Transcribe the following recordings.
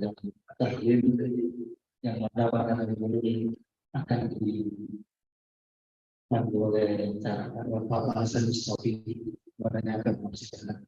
dan tahlil yang mana pada hari ini akan dipandu oleh cara Bapak Hasan Mustafi menanyakan masalah.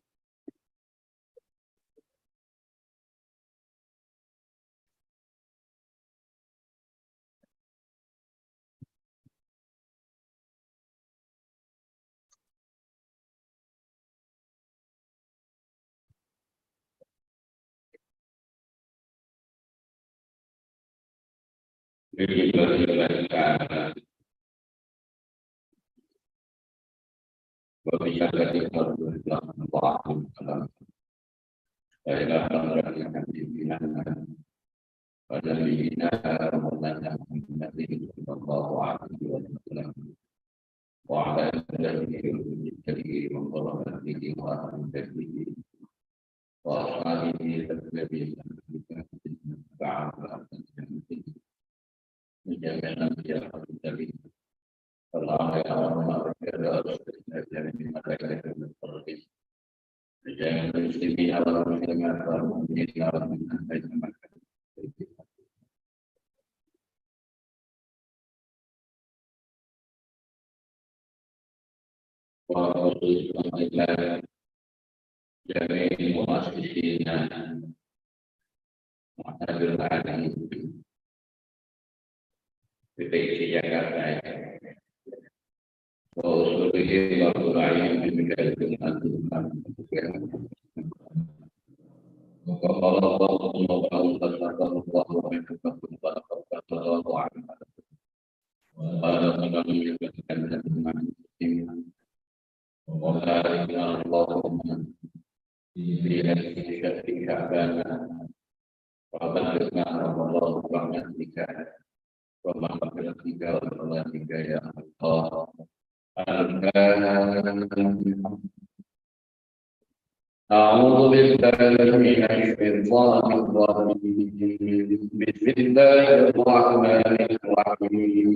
أعوذ بالله من الشيطان الرجيم بسم الله الرحمن الرحيم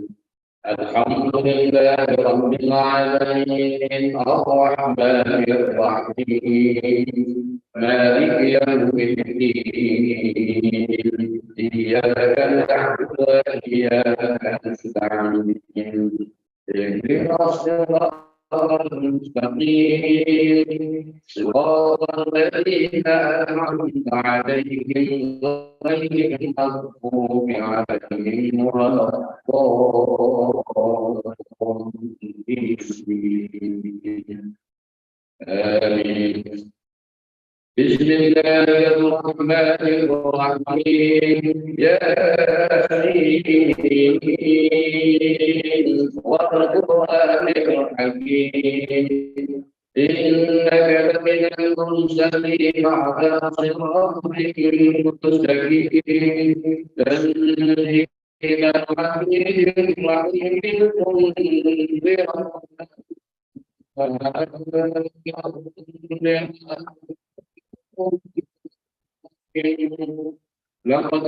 الحمد لله رب العالمين الرحمن الرحيم مالك يوم الدين إياك نعبد وإياك نستعين اهدنا الصراط المستقيم صراط الذين أنعمت عليهم غير المغضوب عليهم ولا الضالين آمين. بسم الله الرحمن الرحيم ياسين والقرآن الحكيم إنك لمن المرسلين على صراط مستقيم تنزيل العزيز الرحيم لقد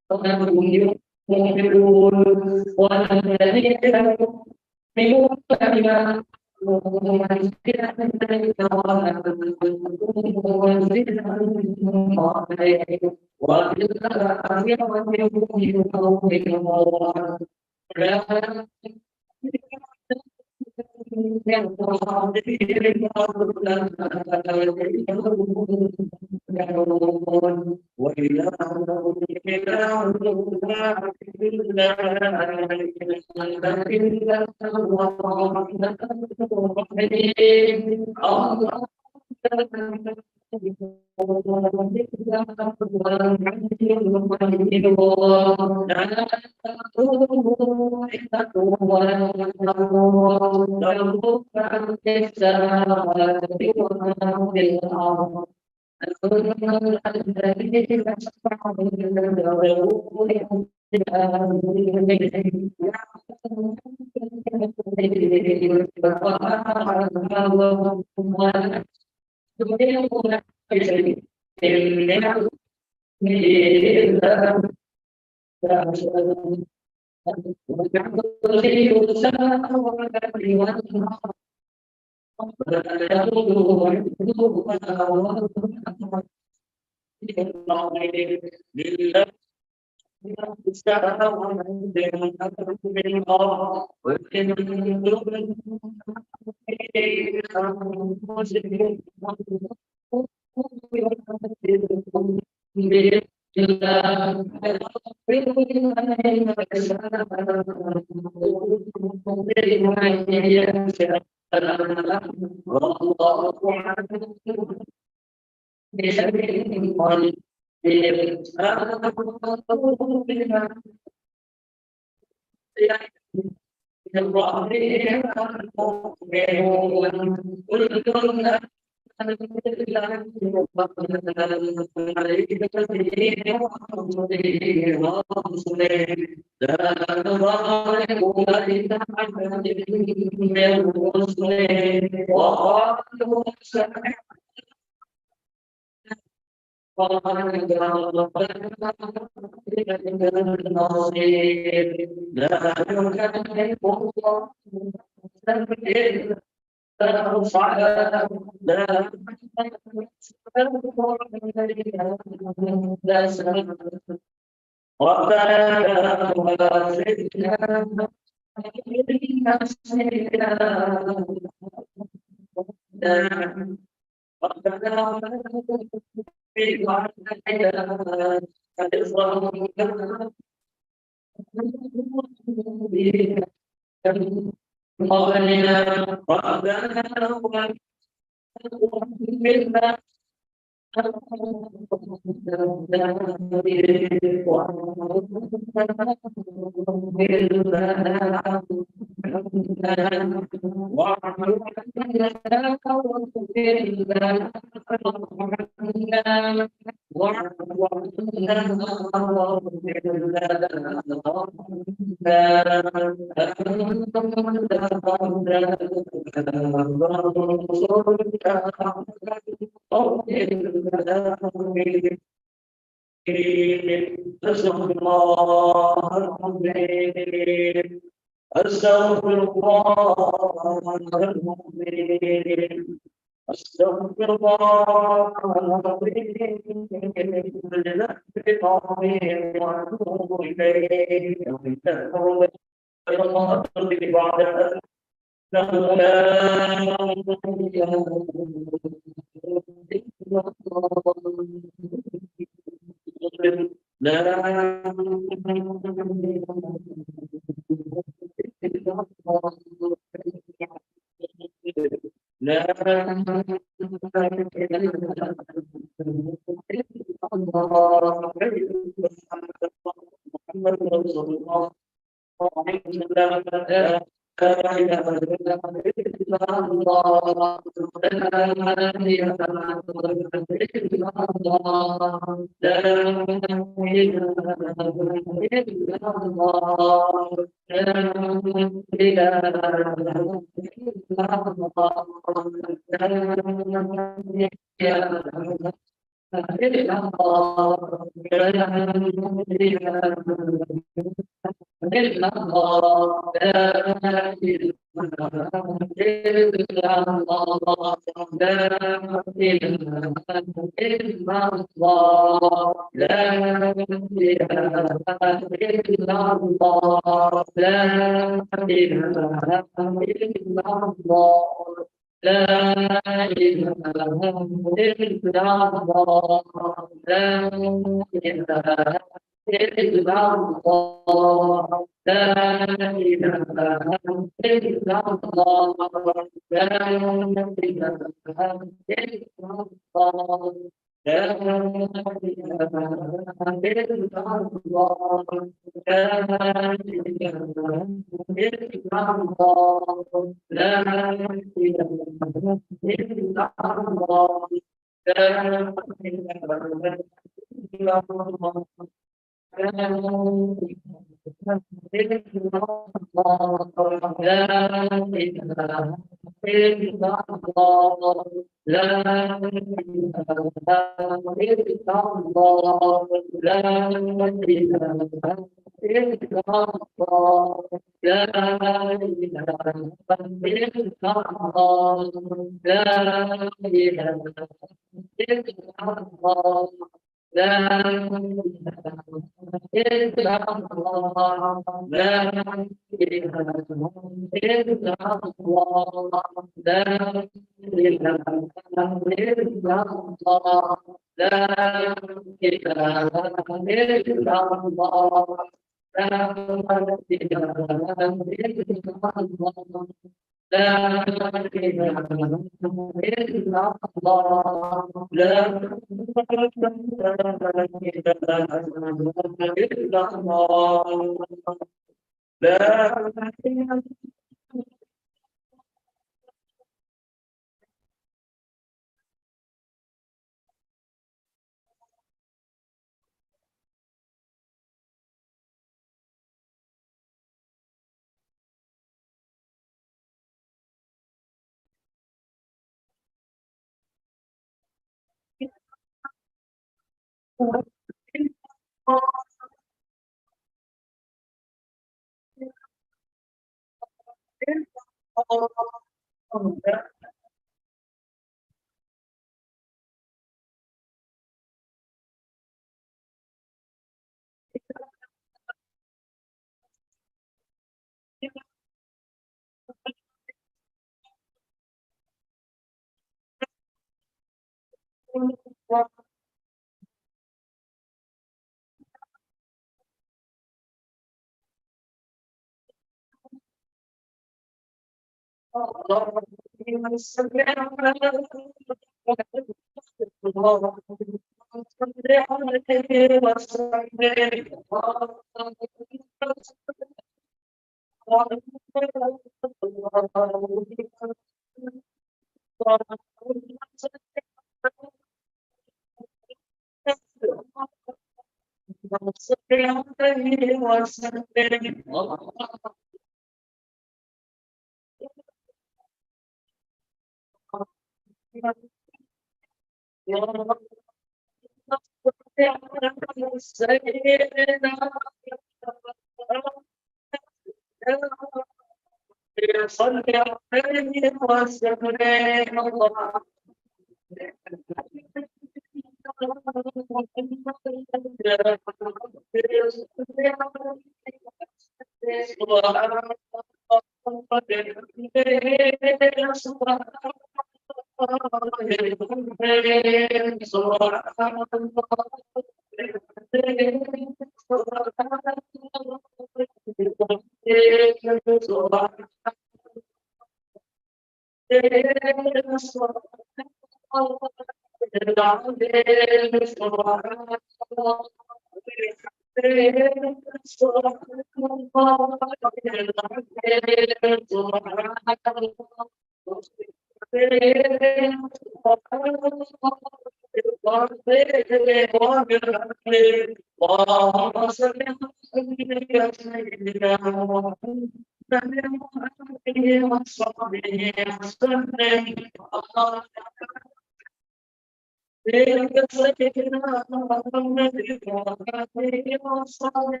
سيدنا محمد وآله وصحبه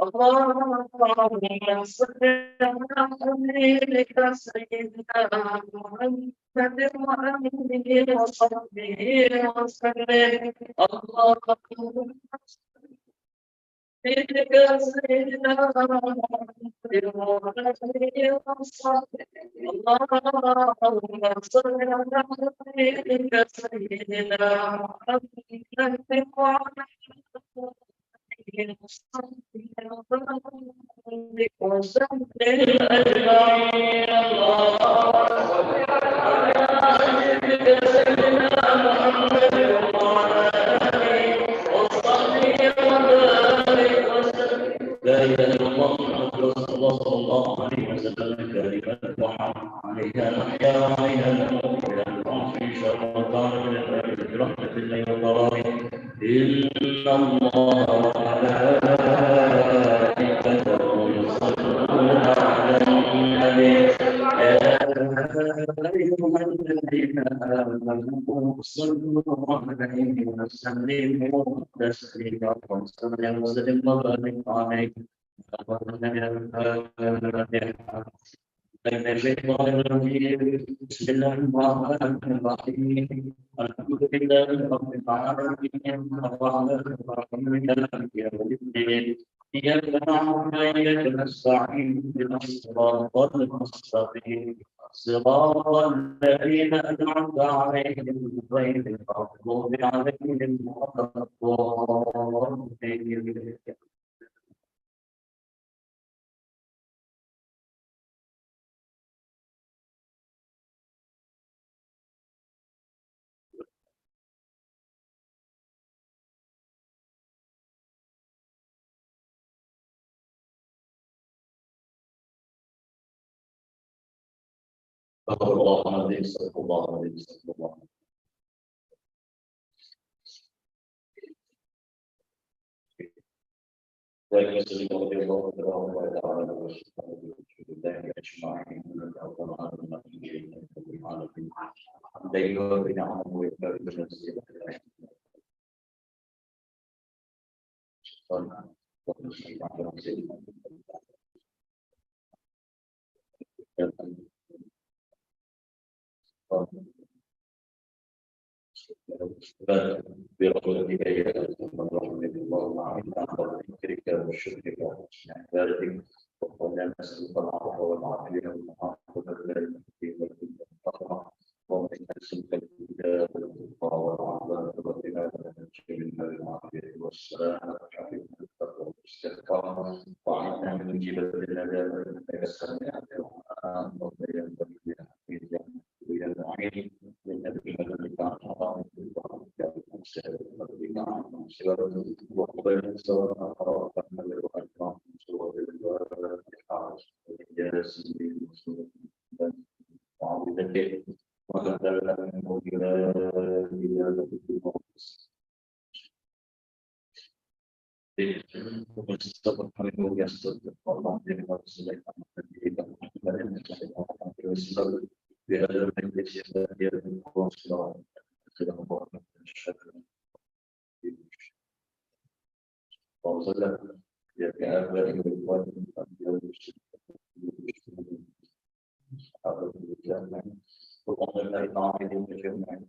اللهم صل على حبيبك سيدنا محمد وآله وصحبه وسلم اللهم سيدنا محمد وآله وصحبه اللهم صل على حبيبك سيدنا محمد وعلى آله وصحبه وسلم أجمعين لا إله إلا الله محمد رسول الله صلى الله عليه وسلم كلمة وحق عليها نحيا وعليها نموت إلى البعث إن شاء الله تعالى برحمة الله وبركاته إن الله وملائكته يصلون على النبي يا أيها الذين آمنوا صلوا عليه وسلموا تسليما وسلم وبارك عليه بسم الله الرحمن الرحيم الحمد لله رب العالمين الرحمن الرحيم مالك يوم الدين إياك نعبد وإياك نستعين اهدنا الصراط المستقيم صراط الذين أنعمت عليهم غير المغضوب عليهم ولا الضالين صلى الله عليه وسلم ويسلم رضي الله تعالى الله اجمعين دائما بنعمه ويبارك بنفسه برحمتك يا ارحم الراحمين اللهم اعنا على ذكرك وشكرك وحسن عبادتك وقنا نسالك العفو والعافيه والمعافاه والتقوى اللهم انا نسالك الهدى والتقى والعافيه وقنا من المعافيه والسلامه والعافيه والتقوى والاستغفار وعنا من جبل الندى انك سميع الدعاء وبيان العين من أبي ملك حرام وقبل سواء أقرأ من الأكرام سواء الحارس والجالس وعبدته وقدر منه إلى ومستقبل منه يستطيع الله لما سلك عن بهذا المجلس يكون صلاة السلام عليكم وصلى بآبائه وإخوانه الأنبياء والمسلمين حضرة الجامع وقال الله تعالى جميعا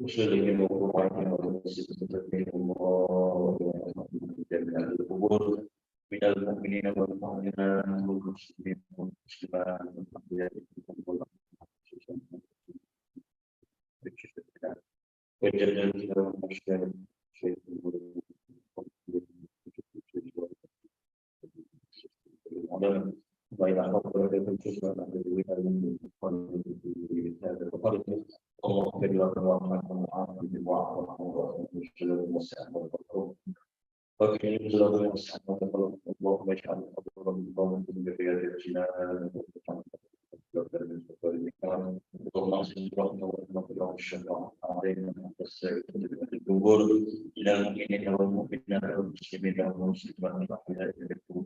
وسلم وقرآن وسلم الله جميع القبور من المؤمنين والمؤمنات والمسلمين والمسلمات والأنبياء وجعل لهم أشياء شيء وإذا حضر لكم شكرا الله اغفر لنا وارحمنا وعافنا واعف عنا واجعلنا المسلمين والمغفور وكن يجزاهم السلام اللهم اجعل قبر الله من ذرية الجنان اللهم اغفر لنا ورحمة والشفاعة علينا والسعيد القبور إلى المؤمنين والمؤمنات والمسلمين والمسلمات الأحياء منهم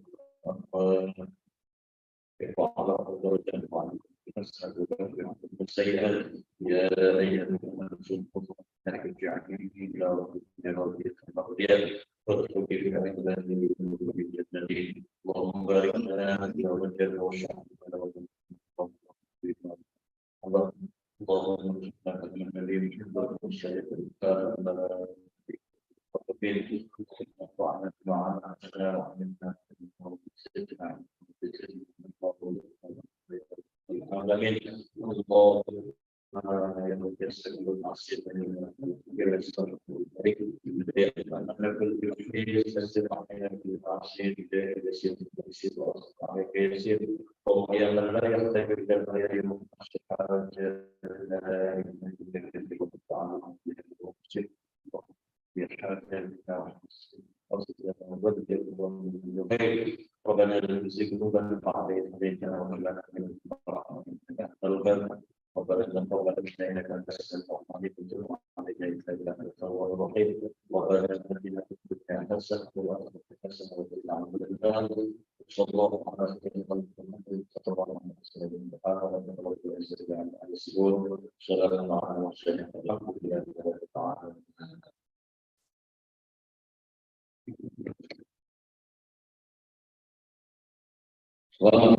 وعلى درجة معينة سيئة يا أيها الذين ارجعوا إلى ربكم وادخلوا في عبادي بالجنة اللهم بارك لنا في وجهك وشعبنا اللهم اجعلنا من الذين يحبون الشيء وقبل وعنا معنا وعنا سيدنا العالمين الله yang biasa berhasil dengan biasa baik karena kultur sesuatu yang berhasil dari sisi biasa oh yang lain yang saya kerjakan yang sekarang ربنا لا تزغ قلوبنا بعد إذ هديتنا وهب لنا من لدنك رحمة إنك أنت الوهاب ربنا تقبل منا إنك أنت السميع العليم وتب علينا إنك أنت التواب الرحيم ربنا آتنا في الدنيا حسنة وفي الآخرة حسنة وقنا عذاب النار صلى الله على سيدنا محمد صلى الله عليه وسلم سبحان ربك رب العزة عما يصفون سلام على المرسلين والحمد لله رب العالمين صلى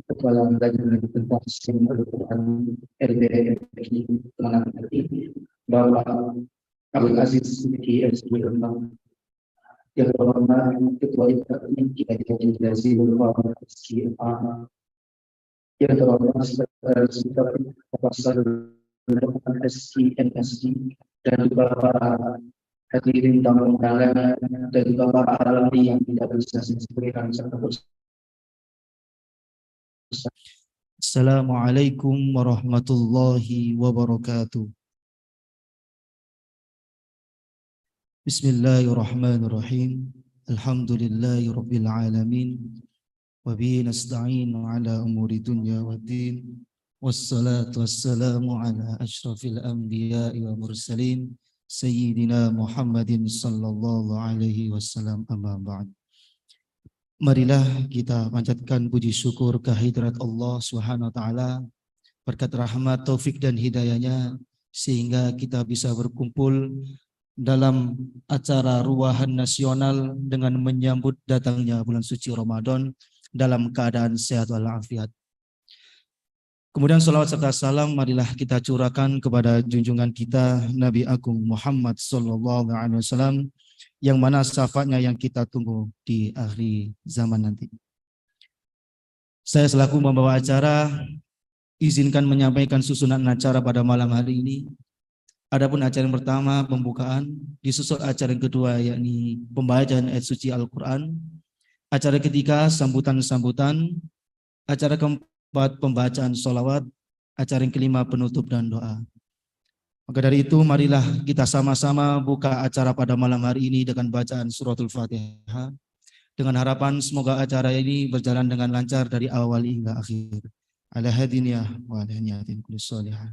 Kepala Badan tentang Sistem Al-Quran LBMI menanggapi bahwa Abdul Aziz Siddiqui Al-Sulaiman yang terhormat Ketua IPAI Kiai Haji Jazilul Fahmi SKA, yang terhormat Sekretaris Profesor SKNSD, dan juga para hadirin tamu undangan dan juga para ahli yang tidak bisa saya sebutkan serta Assalamualaikum warahmatullahi wabarakatuh. Bismillahirrahmanirrahim. Alhamdulillahirabbil alamin. Wa bihi nasta'in ala umuri dunya waddin. Wassalatu wassalamu ala asyrafil anbiya'i wa mursalin sayyidina Muhammadin sallallahu alaihi wasallam, amma ba'd. Marilah kita panjatkan puji syukur kehadirat Allah Subhanahu wa taala, berkat rahmat, taufik dan hidayahnya sehingga kita bisa berkumpul dalam acara ruahan nasional dengan menyambut datangnya bulan suci Ramadan dalam keadaan sehat walafiat. Kemudian salawat serta salam marilah kita curahkan kepada junjungan kita Nabi Agung Muhammad sallallahu alaihi wasallam, yang mana syafaatnya yang kita tunggu di akhir zaman nanti. Saya selaku membawa acara izinkan menyampaikan susunan acara pada malam hari ini. Adapun acara yang pertama pembukaan, disusul acara yang kedua yakni pembacaan ayat suci Al-Quran, acara ketiga sambutan-sambutan, acara keempat pembacaan sholawat, acara yang kelima penutup dan doa. Maka dari itu marilah kita sama-sama buka acara pada malam hari ini dengan bacaan suratul Fatihah, dengan harapan semoga acara ini berjalan dengan lancar dari awal hingga akhir. Ala hadiniyah wa ala niyatin kulli sholihah.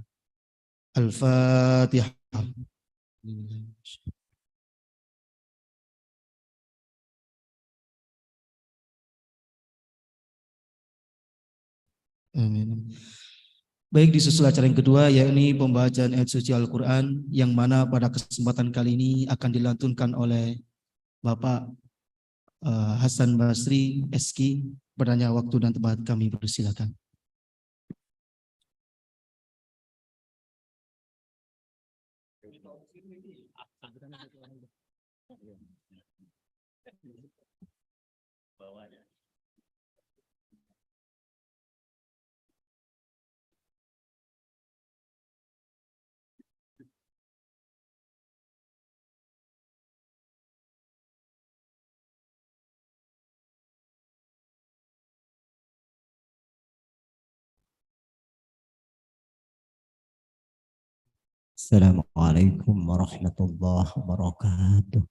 Al-Fatihah. Amin. Baik, disusul acara yang kedua yakni pembacaan ayat suci Al-Quran, yang mana pada kesempatan kali ini akan dilantunkan oleh Bapak Hasan Basri SK. Bertanya waktu dan tempat kami persilakan. Assalamualaikum warahmatullahi wabarakatuh.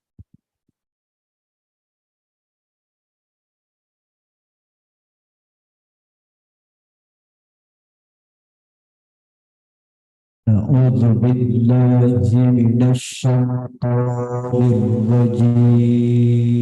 A'udzu billahi minasy syaithanir rajim.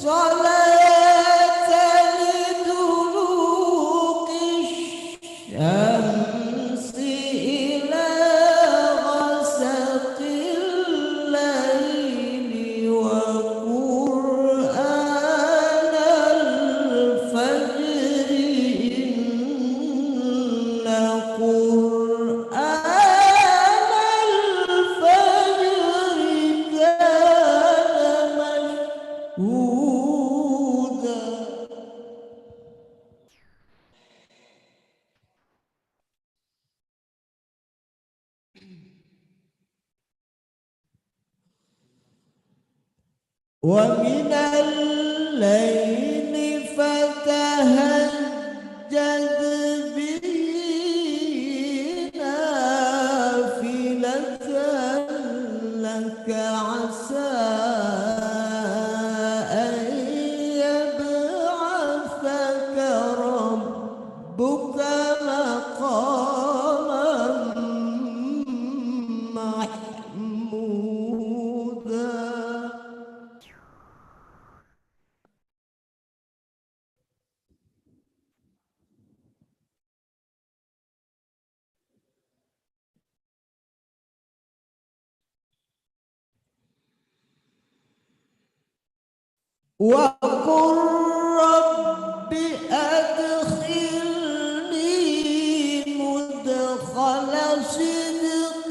الصلاة لدلوك الشمس إلى غسق الليل وقرآن الفجر إن قرآن الفجر كان مشهودا ومن الليل فتهجد به نافلة لك عسى أن يبعثك ربك مقاما محمودا وقل رب أدخلني مدخل صدق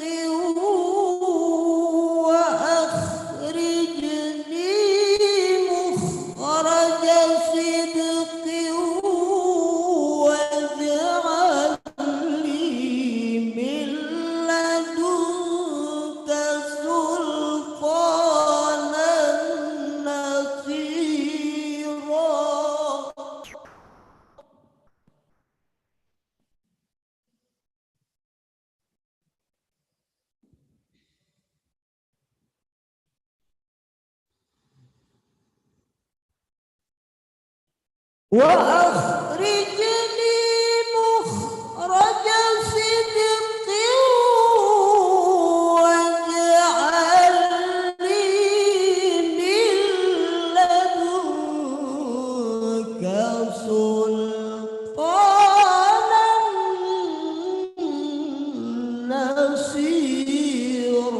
وأخرجني مخرج صدق واجعل لي من لدنك سلطانا نصيرا وأخرجني مخرج صدق واجعل لي من لدنك سلطانا نصيرا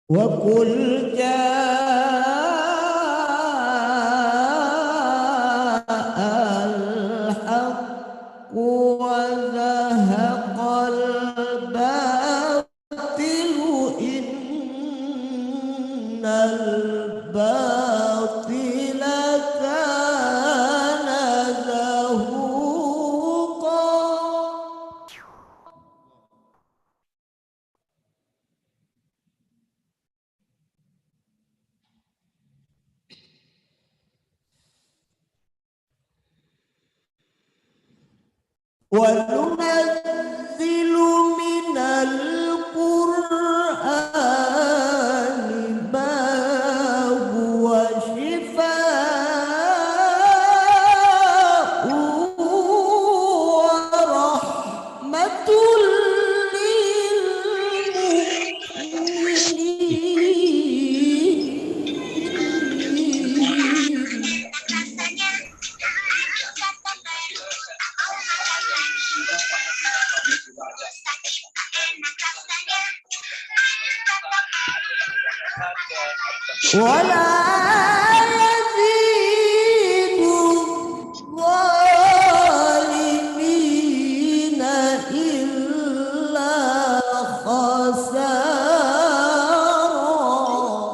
وقل جاء الحق وزهق الباطل إن الباطل كان زهوقا وننزل من القرآن ما هو شفاء ورحمة للمؤمنين ولا يزيد الظالمين إلا خسارا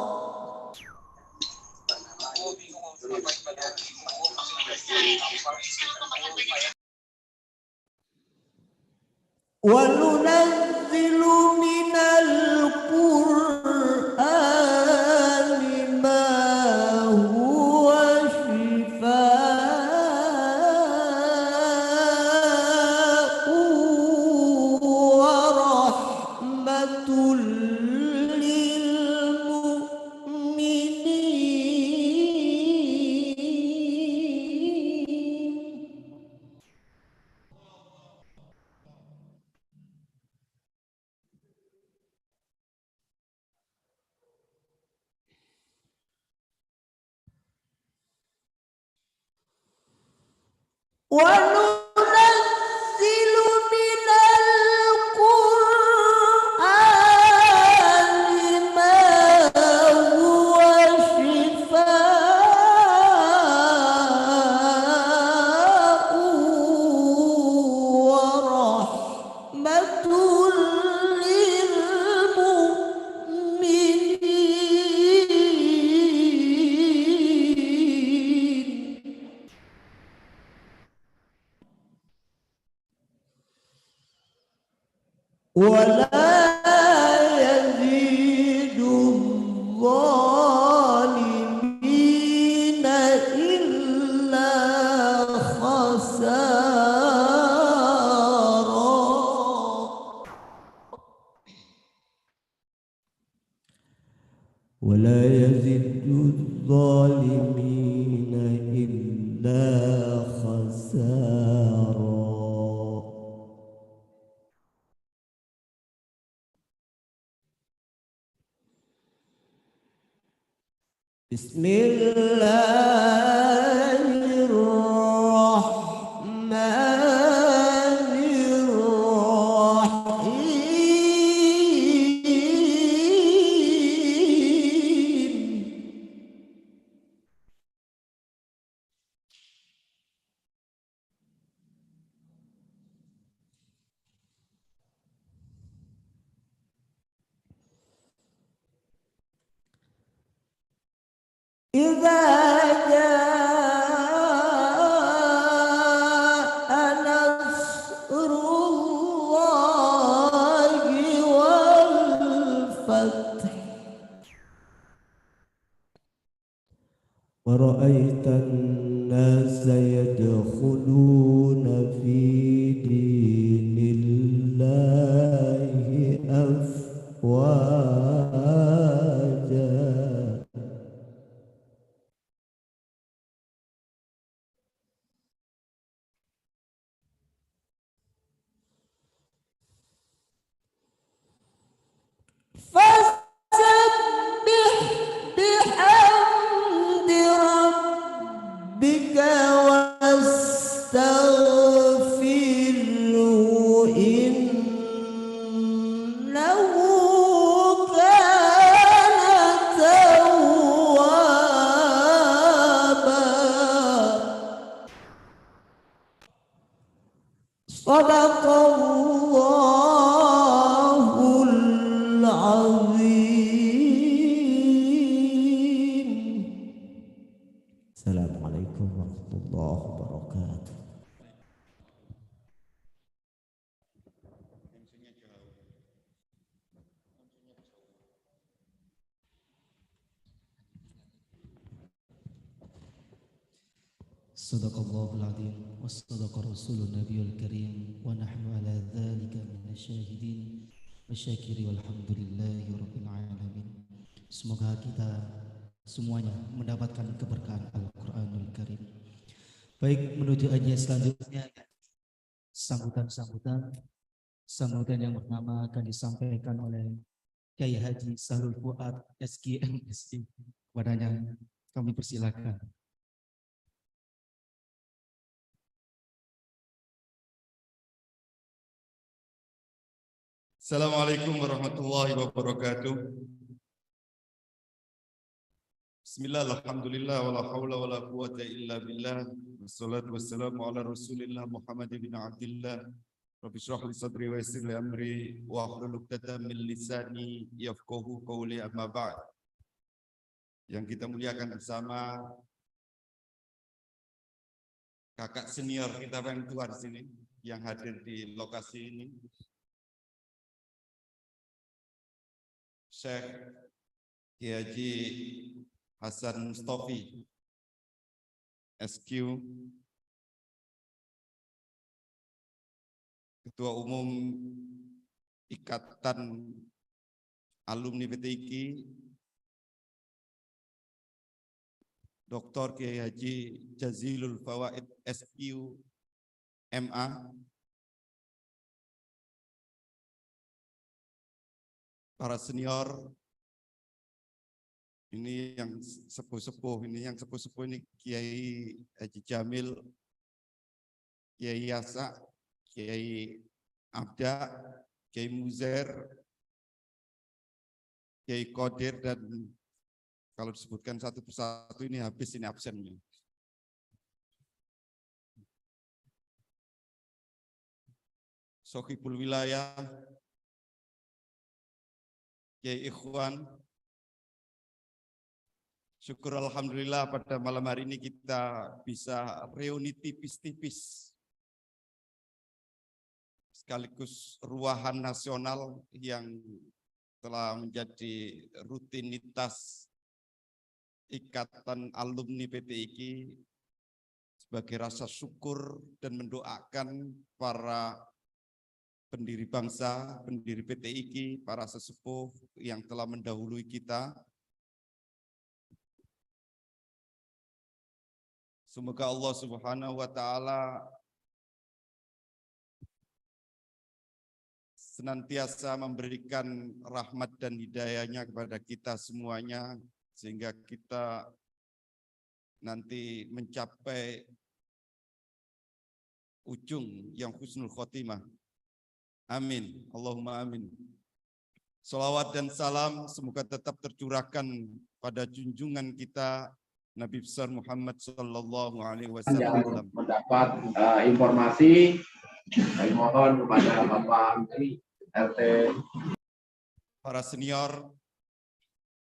وننزل من القرآن ما هو شفاء ورحمة للمؤمنين وننزل من القرآن ما هو شفاء ورحمة للمؤمنين ولا يزيد الظالمين إلا خسارا ولا يزيد الظالمين إلا خسارا بسم الله الرحمن الرحيم إذا جاء نصر الله والفتح ورأيت الناس يدخلون في دين الله أفواجا فسبح بحمد ربك واستغفره إنه كان توابا صدق الله العظيم. Assalamualaikum warahmatullahi wabarakatuh. Sadaqallahul azim wa sadaqa rasulun nabiyul karim wa nahnu ala dzalika minasyahidin wa syakiri walhamdulillahi rabbil alamin. Semoga kita semuanya mendapatkan keberkahan Al-Qur'anul Karim. Baik, menuju aja selanjutnya sambutan yang pertama akan disampaikan oleh Kiai Haji Sahrul Fuad SGMSI. Kepadanya kami persilakan. Assalamualaikum warahmatullahi wabarakatuh. Bismillah, alhamdulillah, wala hawla wala quwata illa billah. Wassalatu wassalamu ala rasulillah Muhammad bin Abdillah. Rabbi shrah li sadri wa yassir li amri wa hlul 'uqdatam min lisani yafqahu qawli, amma ba'd. Yang kita muliakan bersama kakak senior kita yang tua di sini, yang hadir di lokasi ini, Syekh Kiai Haji Hasan Mustafi SQ, Ketua Umum Ikatan Alumni PTIQ, Dr. Kiai Haji Jazilul Fawaid SQ MA, para senior ini yang sepuh-sepuh ini Kiai Haji Jamil Kiai Yasa, Kiai Abda, Kiai Muzer, Kiai Qadir, dan kalau disebutkan satu persatu ini habis ini absennya. Sohibul Wilayah, Kiai Ikhwan. Syukur alhamdulillah pada malam hari ini kita bisa reuni tipis-tipis. Sekaligus ruahan nasional yang telah menjadi rutinitas Ikatan Alumni PTIQ sebagai rasa syukur dan mendoakan para pendiri bangsa, pendiri PTIQ, para sesepuh yang telah mendahului kita. Semoga Allah Subhanahu wa taala senantiasa memberikan rahmat dan hidayahnya kepada kita semuanya, sehingga kita nanti mencapai ujung yang husnul khotimah. Amin. Allahumma amin. Salawat dan salam semoga tetap tercurahkan pada junjungan kita Nabi besar Muhammad sallallahu alaihi wasallam. Mendapat informasi, kami mohon kepada Bapak Menteri RT, para senior,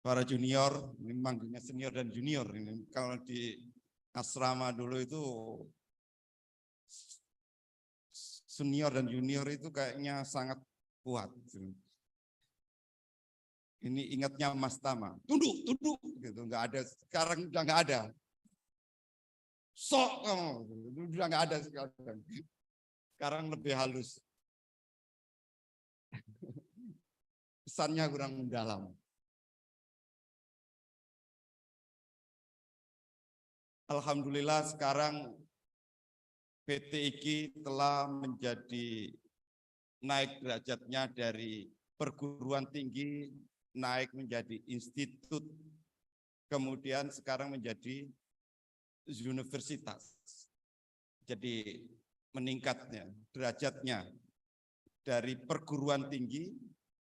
para junior, ini manggilnya senior dan junior ini. Kalau di asrama dulu itu senior dan junior itu kayaknya sangat kuat. Ini ingatnya Mas Tama, tunduk gitu, nggak ada. Sekarang udah nggak ada. Sok, udah nggak ada sekarang. Sekarang lebih halus. Pesannya kurang mendalam. Alhamdulillah sekarang PTIQ telah menjadi naik derajatnya dari perguruan tinggi, naik menjadi institut, kemudian sekarang menjadi universitas. Jadi meningkatnya derajatnya dari perguruan tinggi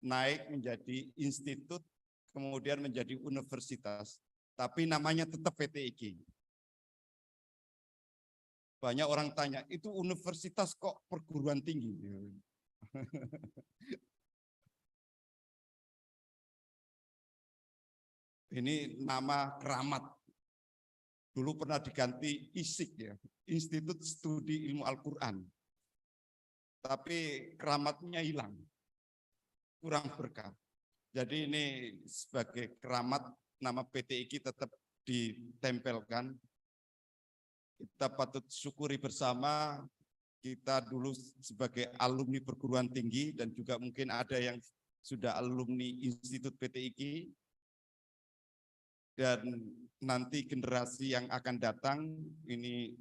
naik menjadi institut, kemudian menjadi universitas. Tapi namanya tetap PTIQ. Banyak orang tanya, itu universitas kok perguruan tinggi? Ini nama keramat. Dulu pernah diganti ISIK ya, Institut Studi Ilmu Al-Quran. Tapi keramatnya hilang, kurang berkah. Jadi ini sebagai keramat, nama PTIQ tetap ditempelkan. Kita patut syukuri bersama, kita dulu sebagai alumni perguruan tinggi dan juga mungkin ada yang sudah alumni Institut PTIQ. Dan nanti generasi yang akan datang ini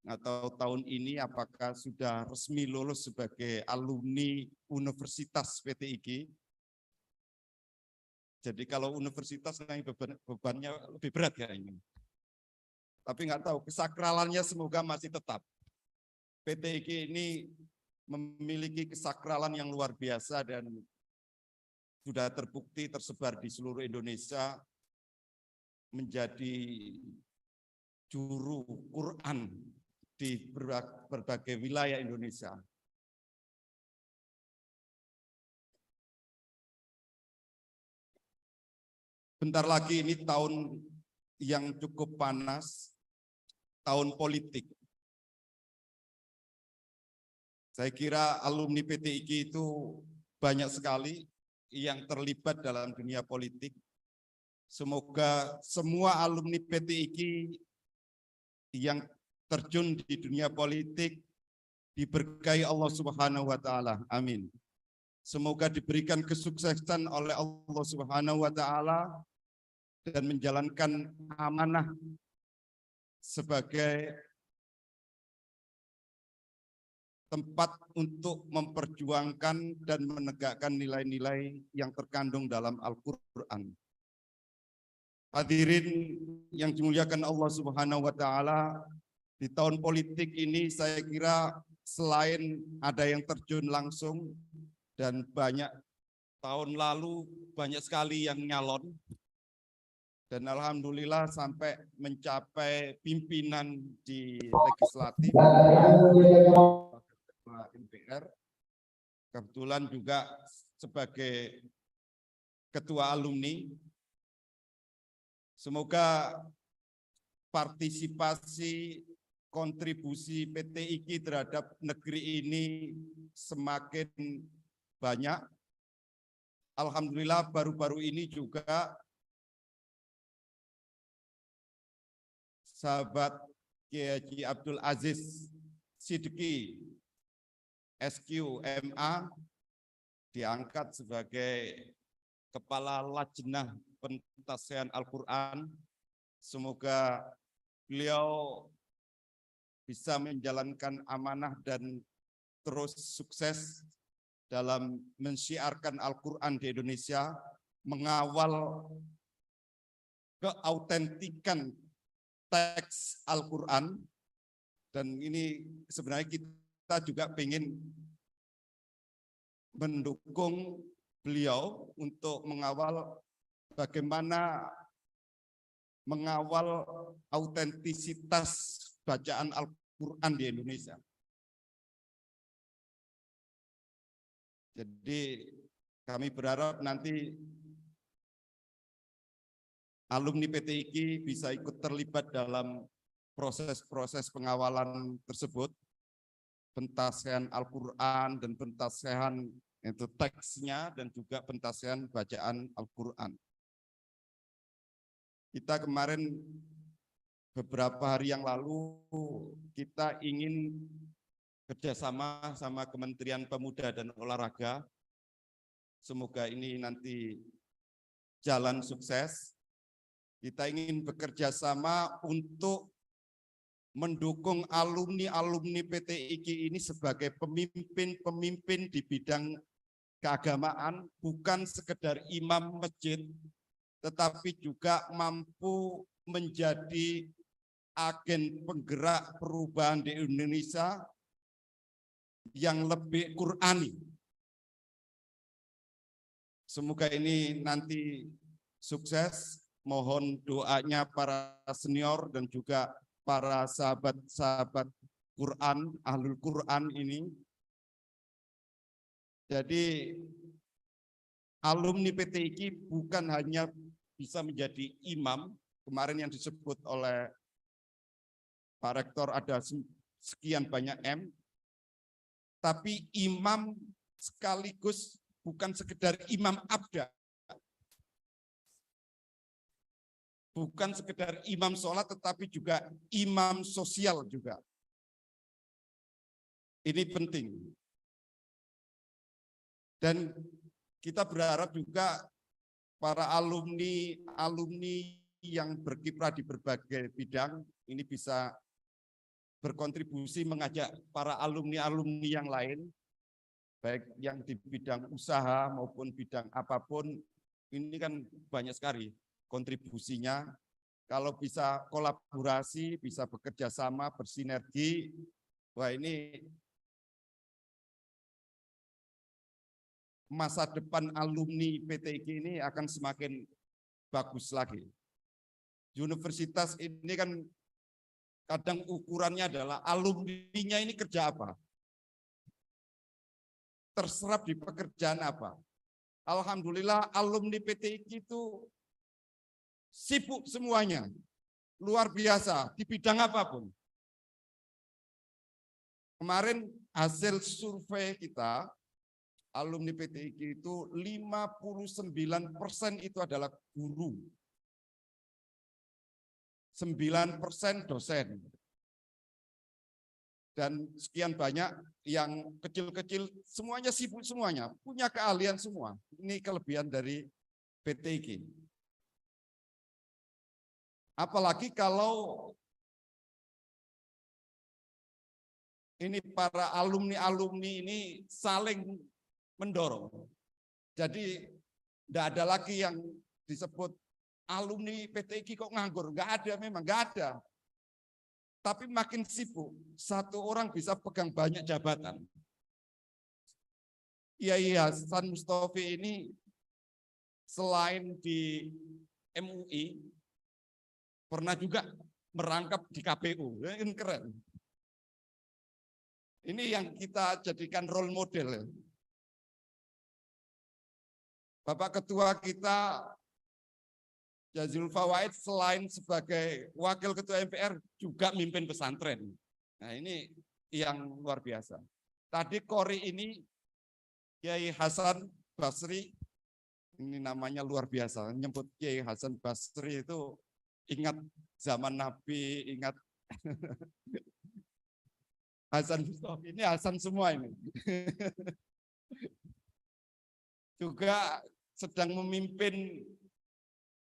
atau tahun ini apakah sudah resmi lulus sebagai alumni Universitas PTIQ. Jadi kalau universitas bebannya lebih berat ya ini. Tapi nggak tahu, kesakralannya semoga masih tetap. PTIQ ini memiliki kesakralan yang luar biasa dan sudah terbukti tersebar di seluruh Indonesia, menjadi juru Quran di berbagai wilayah Indonesia. Bentar lagi ini tahun yang cukup panas, tahun politik. Saya kira alumni PTIQ itu banyak sekali yang terlibat dalam dunia politik. Semoga semua alumni PTIQ yang terjun di dunia politik diberkahi Allah Subhanahu wa taala. Amin. Semoga diberikan kesuksesan oleh Allah Subhanahu wa taala dan menjalankan amanah sebagai tempat untuk memperjuangkan dan menegakkan nilai-nilai yang terkandung dalam Al-Qur'an. Hadirin yang dimuliakan Allah Subhanahu wa taala, Di tahun politik ini saya kira selain ada yang terjun langsung dan banyak tahun lalu banyak sekali yang nyalon, dan alhamdulillah sampai mencapai pimpinan di legislatif, MPR, kebetulan juga sebagai ketua alumni. Semoga partisipasi kontribusi PT IKI terhadap negeri ini semakin banyak. Alhamdulillah baru-baru ini juga sahabat Kiai Haji Abdul Aziz Sidiki SQMA diangkat sebagai Kepala Lajnah Pentafsiran Al-Quran. Semoga beliau bisa menjalankan amanah dan terus sukses dalam mensyiarkan Al-Quran di Indonesia, mengawal keautentikan teks Al-Quran. Dan ini sebenarnya kita juga ingin mendukung beliau untuk mengawal bagaimana mengawal autentisitas bacaan Al-Quran di Indonesia. Jadi kami berharap nanti alumni PT IKI bisa ikut terlibat dalam proses-proses pengawalan tersebut, pentafsiran Al-Quran dan pentafsiran itu teksnya dan juga pentafsiran bacaan Al-Quran. Kita kemarin beberapa hari yang lalu kita ingin kerjasama sama Kementerian Pemuda dan Olahraga. Semoga ini nanti jalan sukses. Kita ingin bekerja sama untuk mendukung alumni-alumni PT IKI ini sebagai pemimpin-pemimpin di bidang keagamaan, bukan sekedar imam masjid, tetapi juga mampu menjadi agen penggerak perubahan di Indonesia yang lebih Qur'ani. Semoga ini nanti sukses. Mohon doanya para senior dan juga para sahabat-sahabat Quran, ahlul Quran ini. Jadi alumni PT IKI bukan hanya bisa menjadi imam, kemarin yang disebut oleh Pak Rektor ada sekian banyak M, tapi imam sekaligus bukan sekedar imam abda, bukan sekedar imam sholat, tetapi juga imam sosial juga. Ini penting. Dan kita berharap juga para alumni yang berkiprah di berbagai bidang ini bisa berkontribusi mengajak para alumni yang lain, baik yang di bidang usaha maupun bidang apapun, ini kan banyak sekali kontribusinya. Kalau bisa kolaborasi, bisa bekerja sama, bersinergi, wah ini masa depan alumni PT IKI ini akan semakin bagus lagi. Universitas ini kan kadang ukurannya adalah alumninya ini kerja apa? Terserap di pekerjaan apa? Alhamdulillah alumni PT IKI itu sibuk semuanya. Luar biasa di bidang apapun. Kemarin hasil survei kita, alumni PT IKI itu 59% itu adalah guru. 9% dosen. Dan sekian banyak yang kecil-kecil, semuanya sibuk semuanya, punya keahlian semua. Ini kelebihan dari PT IKI. Apalagi kalau ini para alumni ini saling mendorong. Jadi tidak ada lagi yang disebut alumni PT IKI kok nganggur. Enggak ada, memang enggak ada. Tapi makin sibuk, satu orang bisa pegang banyak jabatan. Kiai Hasan Mustofi ini selain di MUI, pernah juga merangkap di KPU. Ini keren. Ini yang kita jadikan role model. Bapak Ketua kita, Jazilul Fawaid, selain sebagai Wakil Ketua MPR, juga mimpin pesantren. Nah ini yang luar biasa. Tadi Kori ini, Kiai Hasan Basri, ini namanya luar biasa. Nyebut Kiai Hasan Basri itu ingat zaman Nabi, ingat Hasan Mustofi. Ini Hasan semua ini. Juga sedang memimpin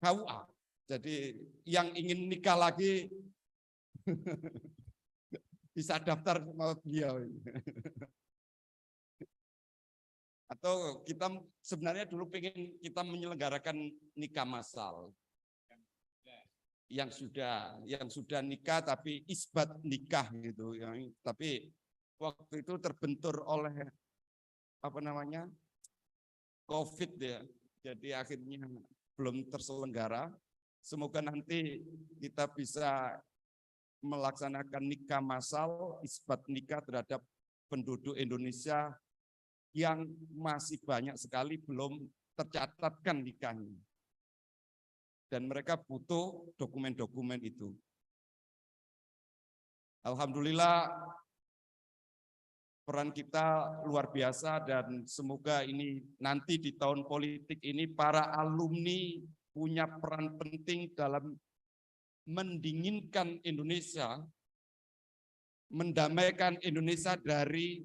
KUA. Jadi yang ingin nikah lagi bisa daftar sama beliau. Atau kita sebenarnya dulu pengen kita menyelenggarakan nikah massal. Yang sudah nikah tapi isbat nikah gitu. Tapi waktu itu terbentur oleh COVID ya. Jadi akhirnya belum terselenggara. Semoga nanti kita bisa melaksanakan nikah massal, isbat nikah terhadap penduduk Indonesia yang masih banyak sekali belum tercatatkan nikahnya. Dan mereka butuh dokumen-dokumen itu. Alhamdulillah peran kita luar biasa dan semoga ini nanti di tahun politik ini para alumni punya peran penting dalam mendinginkan Indonesia, mendamaikan Indonesia dari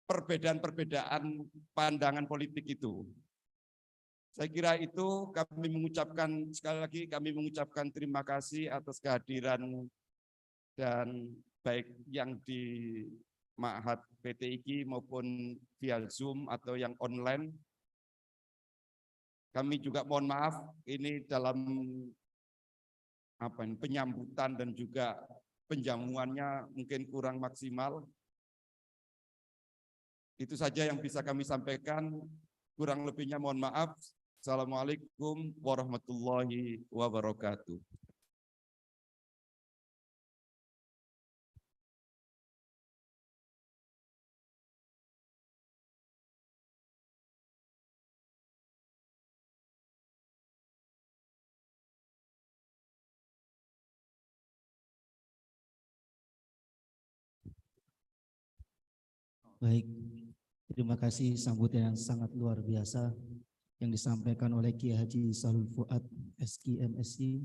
perbedaan-perbedaan pandangan politik itu. Saya kira itu kami mengucapkan, sekali lagi kami mengucapkan terima kasih atas kehadiran dan baik yang di Ma'had PTIQ maupun via Zoom atau yang online. Kami juga mohon maaf ini dalam penyambutan dan juga penjamuannya mungkin kurang maksimal. Itu saja yang bisa kami sampaikan. Kurang lebihnya mohon maaf. Assalamualaikum warahmatullahi wabarakatuh. Baik, terima kasih sambutan yang sangat luar biasa yang disampaikan oleh Kiai Haji Sahrul Fuad, SQ MSI.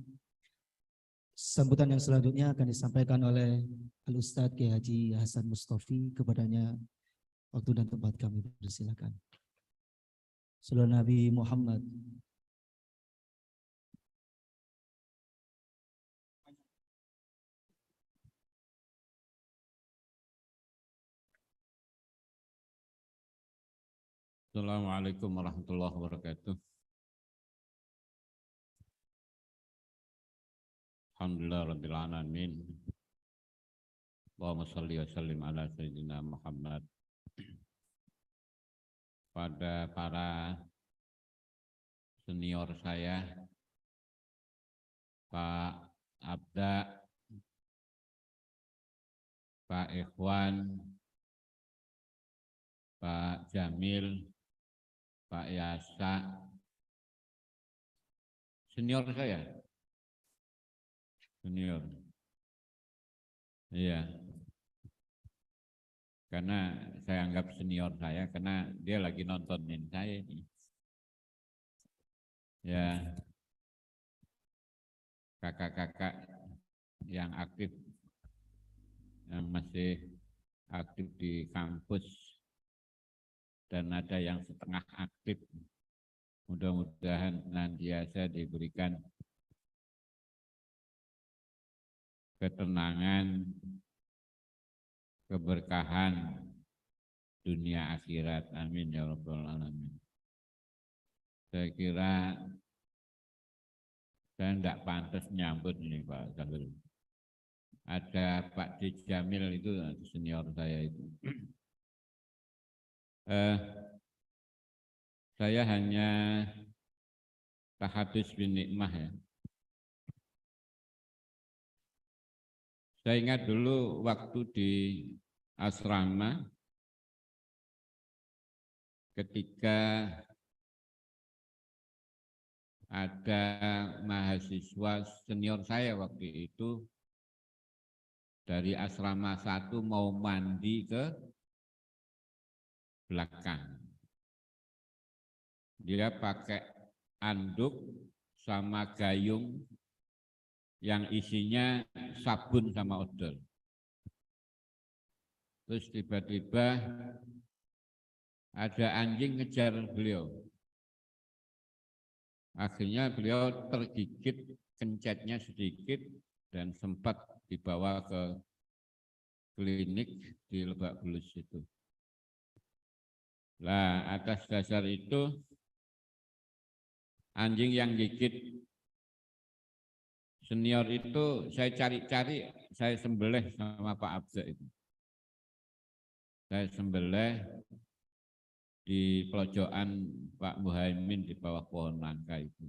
Sambutan yang selanjutnya akan disampaikan oleh Al-Ustadz Kiai Haji Hasan Mustofi. Kepadanya waktu dan tempat kami persilakan. Sallallahu Nabi Muhammad. Assalamualaikum warahmatullahi wabarakatuh. Alhamdulillah rabbil alamin. Allahumma shalli wa sallim ala sayyidina Muhammad. Pada para senior saya, Pak Abda, Pak Ikhwan, Pak Jamil, Pak Yasa, senior saya, senior, iya, karena saya anggap senior saya karena dia lagi nontonin saya ini, ya, kakak-kakak yang aktif, yang masih aktif di kampus. Dan ada yang setengah aktif, mudah-mudahan senantiasa diberikan ketenangan, keberkahan dunia akhirat. Amin ya rabbal alamin. Saya kira saya tidak pantas nyambut ini Pak Sahrul. ada Pak D. Jamil itu senior saya itu. Saya hanya tahadus bin nikmah ya. Saya ingat dulu waktu di asrama ketika ada mahasiswa senior saya waktu itu dari asrama 1 mau mandi ke belakang. Dia pakai anduk sama gayung yang isinya sabun sama odol. Terus tiba-tiba ada anjing ngejar beliau. Akhirnya beliau tergigit, kencetnya sedikit dan sempat dibawa ke klinik di Lebak Bulus itu. Nah, atas dasar itu anjing yang gigit senior itu saya cari-cari, saya sembelih sama Pak Abza itu. Saya sembelih di pojokan Pak Muhaimin di bawah pohon nangka itu.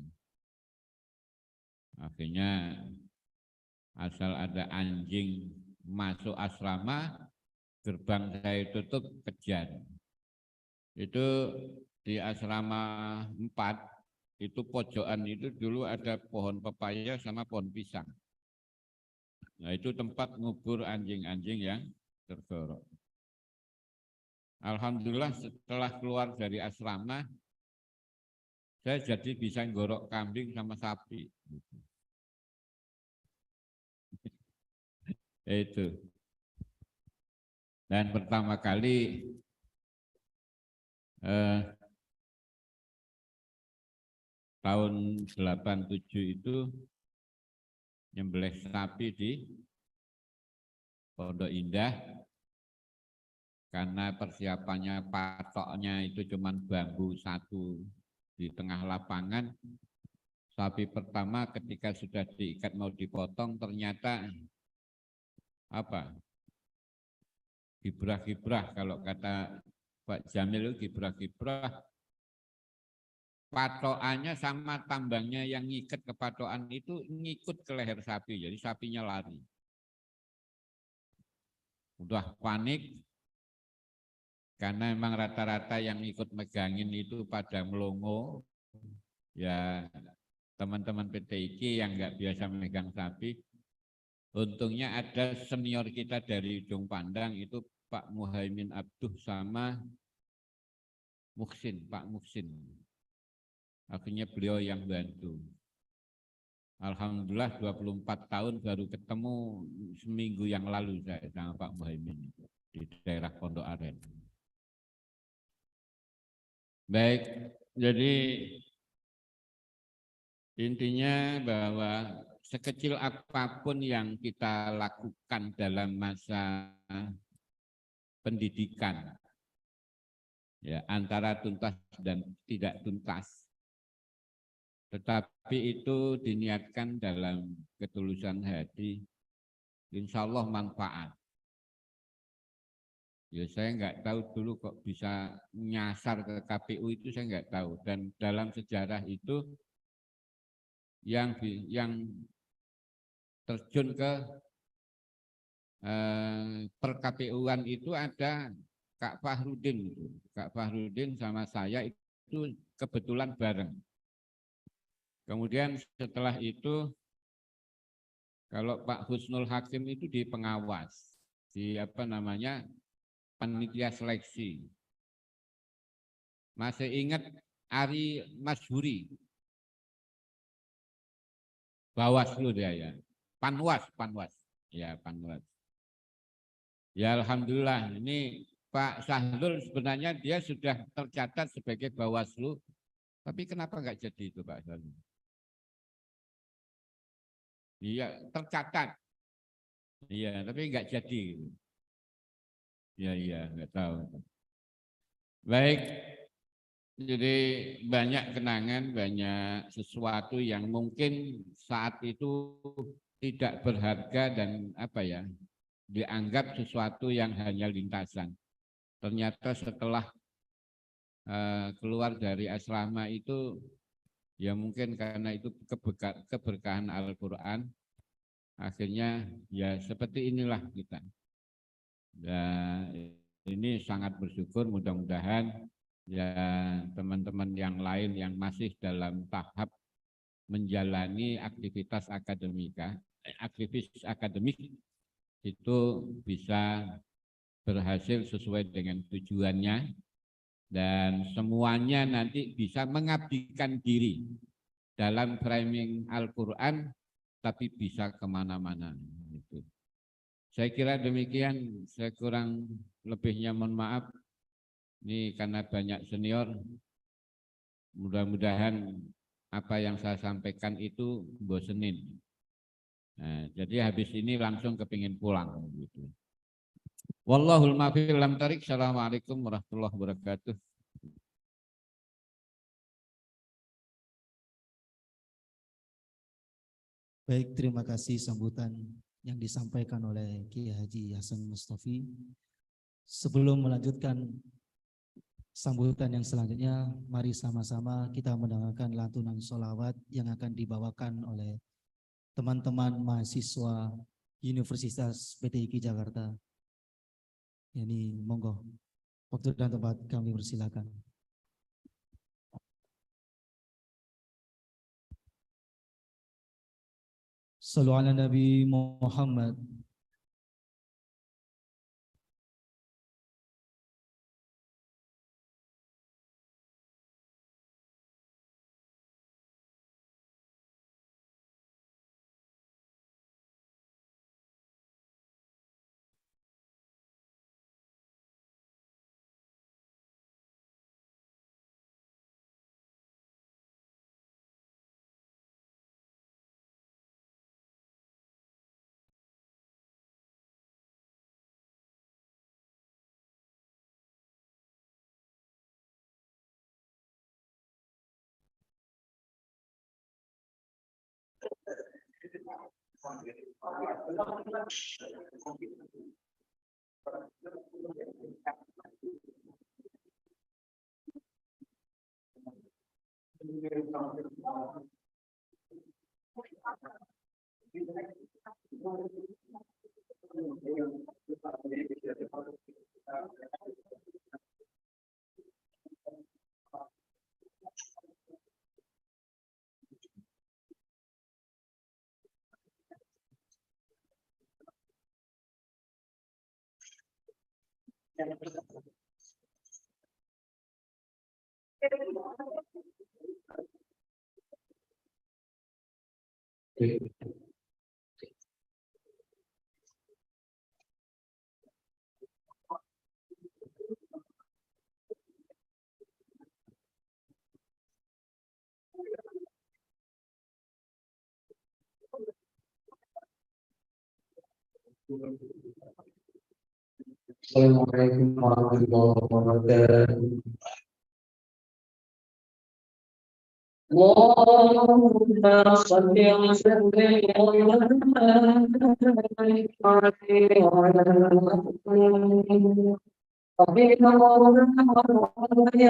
Akhirnya asal ada anjing masuk asrama, gerbang saya tutup, kejar. Itu di asrama 4, itu pojokan itu dulu ada pohon pepaya sama pohon pisang. Nah itu tempat ngubur anjing-anjing yang tergorok. Alhamdulillah setelah keluar dari asrama, saya jadi bisa ngorok kambing sama sapi. Itu. Dan pertama kali tahun 87 itu nyembelih sapi di Pondok Indah. Karena persiapannya patoknya itu cuma bambu 1 di tengah lapangan. Sapi pertama ketika sudah diikat mau dipotong ternyata apa? Gibrah-gibrah, kalau kata Pak Jamil itu gibrah-gibrah. Patokannya sama tambangnya yang ngikat ke patokan itu ngikut ke leher sapi, jadi sapinya lari. Udah panik. Karena memang rata-rata yang ikut megangin itu pada melongo, ya teman-teman PTIK yang nggak biasa megang sapi. Untungnya ada senior kita dari Ujung Pandang itu Pak Muhaimin Abduh sama Muksin, Pak Muksin. Akhirnya beliau yang bantu. Alhamdulillah 24 tahun baru ketemu seminggu yang lalu saya sama Pak Muhaimin di daerah Pondok Aren. Baik, jadi intinya bahwa sekecil apapun yang kita lakukan dalam masa pendidikan, ya antara tuntas dan tidak tuntas, tetapi itu diniatkan dalam ketulusan hati, insya Allah manfaat. Ya saya nggak tahu dulu kok bisa nyasar ke KPU itu, saya nggak tahu. Dan dalam sejarah itu yang terjun ke per KPU-an itu ada Kak Fahrudin. Kak Fahrudin sama saya itu kebetulan bareng. Kemudian setelah itu kalau Pak Husnul Hakim itu di pengawas, di apa namanya, panitia seleksi. Masih ingat Ari Mashuri, Bawaslu dia ya, Panwas, ya Panwas. Ya Alhamdulillah, ini Pak Sahrul sebenarnya dia sudah tercatat sebagai Bawaslu, tapi kenapa nggak jadi itu Pak Sahrul? Iya tercatat, iya tapi nggak jadi. Iya, nggak tahu. Baik, jadi banyak kenangan, banyak sesuatu yang mungkin saat itu tidak berharga dan dianggap sesuatu yang hanya lintasan. Ternyata setelah keluar dari asrama itu, ya mungkin karena itu keberkahan Al-Quran, akhirnya ya seperti inilah kita. Dan ini sangat bersyukur, mudah-mudahan ya teman-teman yang lain yang masih dalam tahap menjalani aktivitas akademik itu bisa berhasil sesuai dengan tujuannya, dan semuanya nanti bisa mengabdikan diri dalam framing Al-Quran, tapi bisa kemana-mana. Saya kira demikian, saya kurang lebihnya mohon maaf. Ini karena banyak senior, mudah-mudahan apa yang saya sampaikan itu bosenin. Nah, jadi habis ini langsung kepingin pulang. Gitu. Wallahul muwaffiq ila thoriq. Assalamualaikum warahmatullahi wabarakatuh. Baik, terima kasih sambutan yang disampaikan oleh Kiai Haji Hasan Mustafi. Sebelum melanjutkan sambutan yang selanjutnya, mari sama-sama kita mendengarkan lantunan sholawat yang akan dibawakan oleh teman-teman mahasiswa Universitas PTIQ Jakarta. Ini monggo, waktu dan tempat kami persilakan. Shallu ala Nabi Muhammad. Assalamualaikum warahmatullahi wabarakatuh. Allahumma shalli wa sallim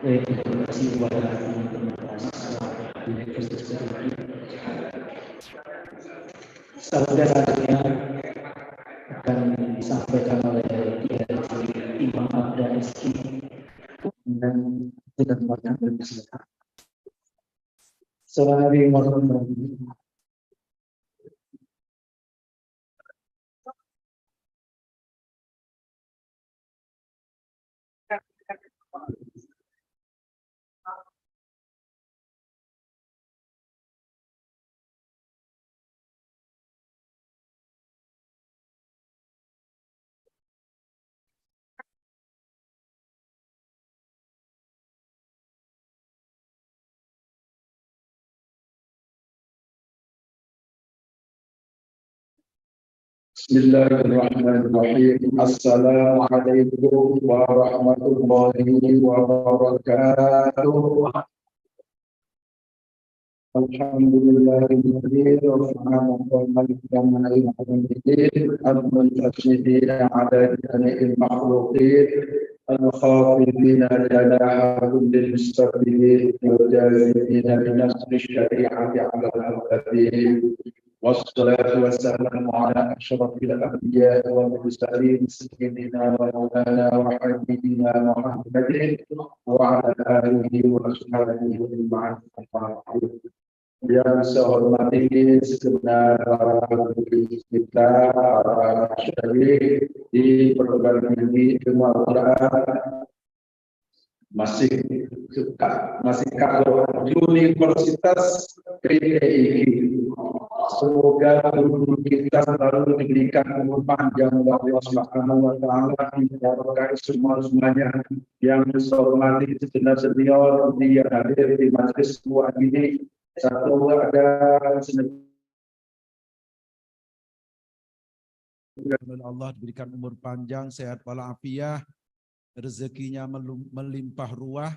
Terima kasih kepada teman-teman selanjutnya akan disampaikan oleh Imam Abdul Rizki dan kita tempatkan berbicara. Assalamualaikum warahmatullahi wabarakatuh. Bismillahirrahmanirrahim. Assalamualaikum warahmatullahi wabarakatuh. Alhamdulillahirabbil alamin al-muntashirin ala jami'il makhluqin al-khafidina janahum lil mustaqbilin wal jazibina bi nasri syari'ati ala al-muqaddimin. Wassalatu wassalamu ala asyrafil anbiya wal mursalin sayyidina wa maulana wa habibina Muhammadin wa ala alihi wa ashabihi ajma'in. Yang saya hormati segenap para pendiri kita, para masyarakat di perguruan tinggi ilmu Al-Quran masih kalau Universitas PTIG. Semoga guru kita selalu diberikan umur panjang oleh Allah Subhanahu wa taala, diberkahi semuanya. Yang saya hormati segenap senior yang hadir di majelis semua ini. Satu ada Allah diberikan umur panjang, sehat walafiat, rezekinya melimpah ruah.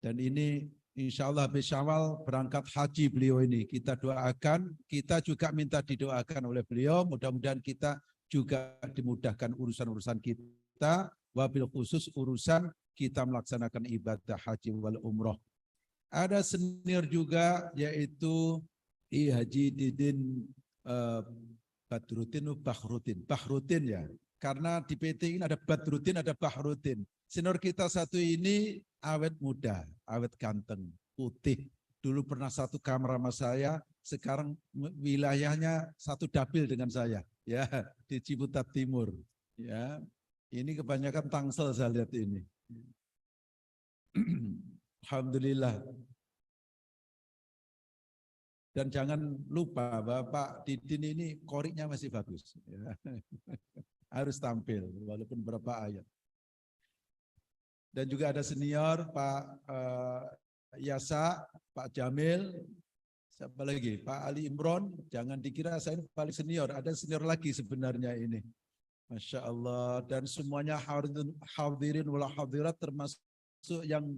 Dan ini insya Allah habis Syawal berangkat haji beliau ini. Kita doakan, kita juga minta didoakan oleh beliau. Mudah-mudahan kita juga dimudahkan urusan-urusan kita. Wabil khusus urusan kita melaksanakan ibadah haji wal umroh. Ada senior juga yaitu Haji Didin Bahrutin ya. Karena di PT ini ada Badruddin, ada Bahrutin. Senior kita satu ini awet muda, awet ganteng, putih. Dulu pernah satu kamar sama saya, sekarang wilayahnya satu dapil dengan saya, ya di Ciputat Timur. Ya, ini kebanyakan Tangsel saya lihat ini. Alhamdulillah. Dan jangan lupa Bapak Didin ini koriknya masih bagus. Ya. Harus tampil walaupun berapa ayat. Dan juga ada senior Pak Yasa, Pak Jamil, siapa lagi? Pak Ali Imron. Jangan dikira saya ini paling senior. Ada senior lagi sebenarnya ini. Masya Allah. Dan semuanya hadirin wal hadirat termasuk yang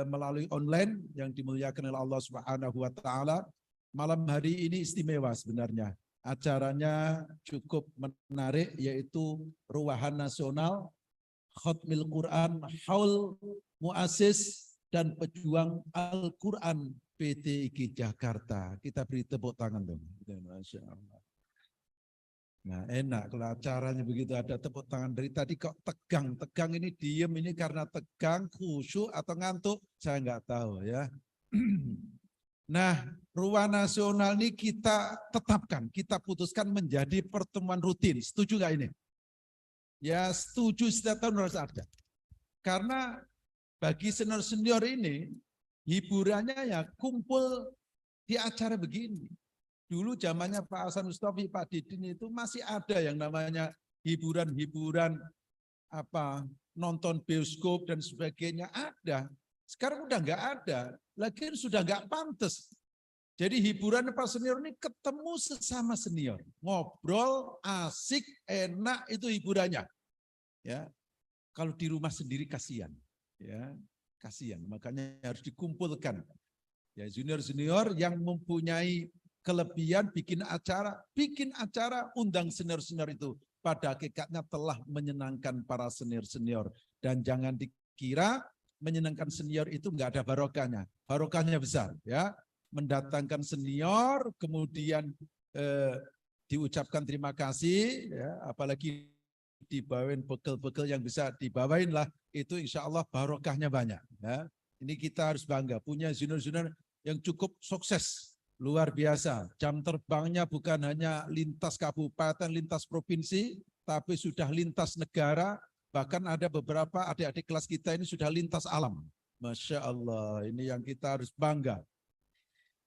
melalui online yang dimuliakan oleh Allah Subhanahu wa taala. Malam hari ini istimewa sebenarnya. Acaranya cukup menarik yaitu Ruwahan Nasional Khatmil Quran Haul Muassis dan Pejuang Al-Quran PTIG Jakarta. Kita beri tepuk tangan dong. Masya Allah. Nah enak kalau acaranya begitu ada tepuk tangan. Dari tadi kok tegang. Tegang ini diem ini karena tegang, khusyuk atau ngantuk. Saya nggak tahu ya. Nah Ruwahan Nasional ini kita tetapkan. Kita putuskan menjadi pertemuan rutin. Setuju nggak ini? Ya setuju, setiap tahun harus ada. Karena bagi senior-senior ini, hiburannya ya kumpul di acara begini. Dulu zamannya Pak Hasan Mustafi, Pak Didin itu masih ada yang namanya hiburan-hiburan, nonton bioskop dan sebagainya ada. Sekarang udah nggak ada, lagian sudah nggak pantas. Jadi hiburan Pak senior ini ketemu sesama senior, ngobrol, asik, enak itu hiburannya. Ya, kalau di rumah sendiri kasihan, ya kasihan. Makanya harus dikumpulkan. Ya junior-junior yang mempunyai kelebihan bikin acara, undang senior-senior itu. Pada hakikatnya telah menyenangkan para senior-senior. Dan jangan dikira menyenangkan senior itu enggak ada barokahnya. Barokahnya besar, ya. Mendatangkan senior, kemudian diucapkan terima kasih, ya, apalagi dibawain bekal-bekal yang bisa dibawain lah, itu insya Allah barokahnya banyak. Ya. Ini kita harus bangga, punya junior-junior yang cukup sukses, luar biasa. Jam terbangnya bukan hanya lintas kabupaten, lintas provinsi, tapi sudah lintas negara, bahkan ada beberapa adik-adik kelas kita ini sudah lintas alam. Masya Allah, ini yang kita harus bangga.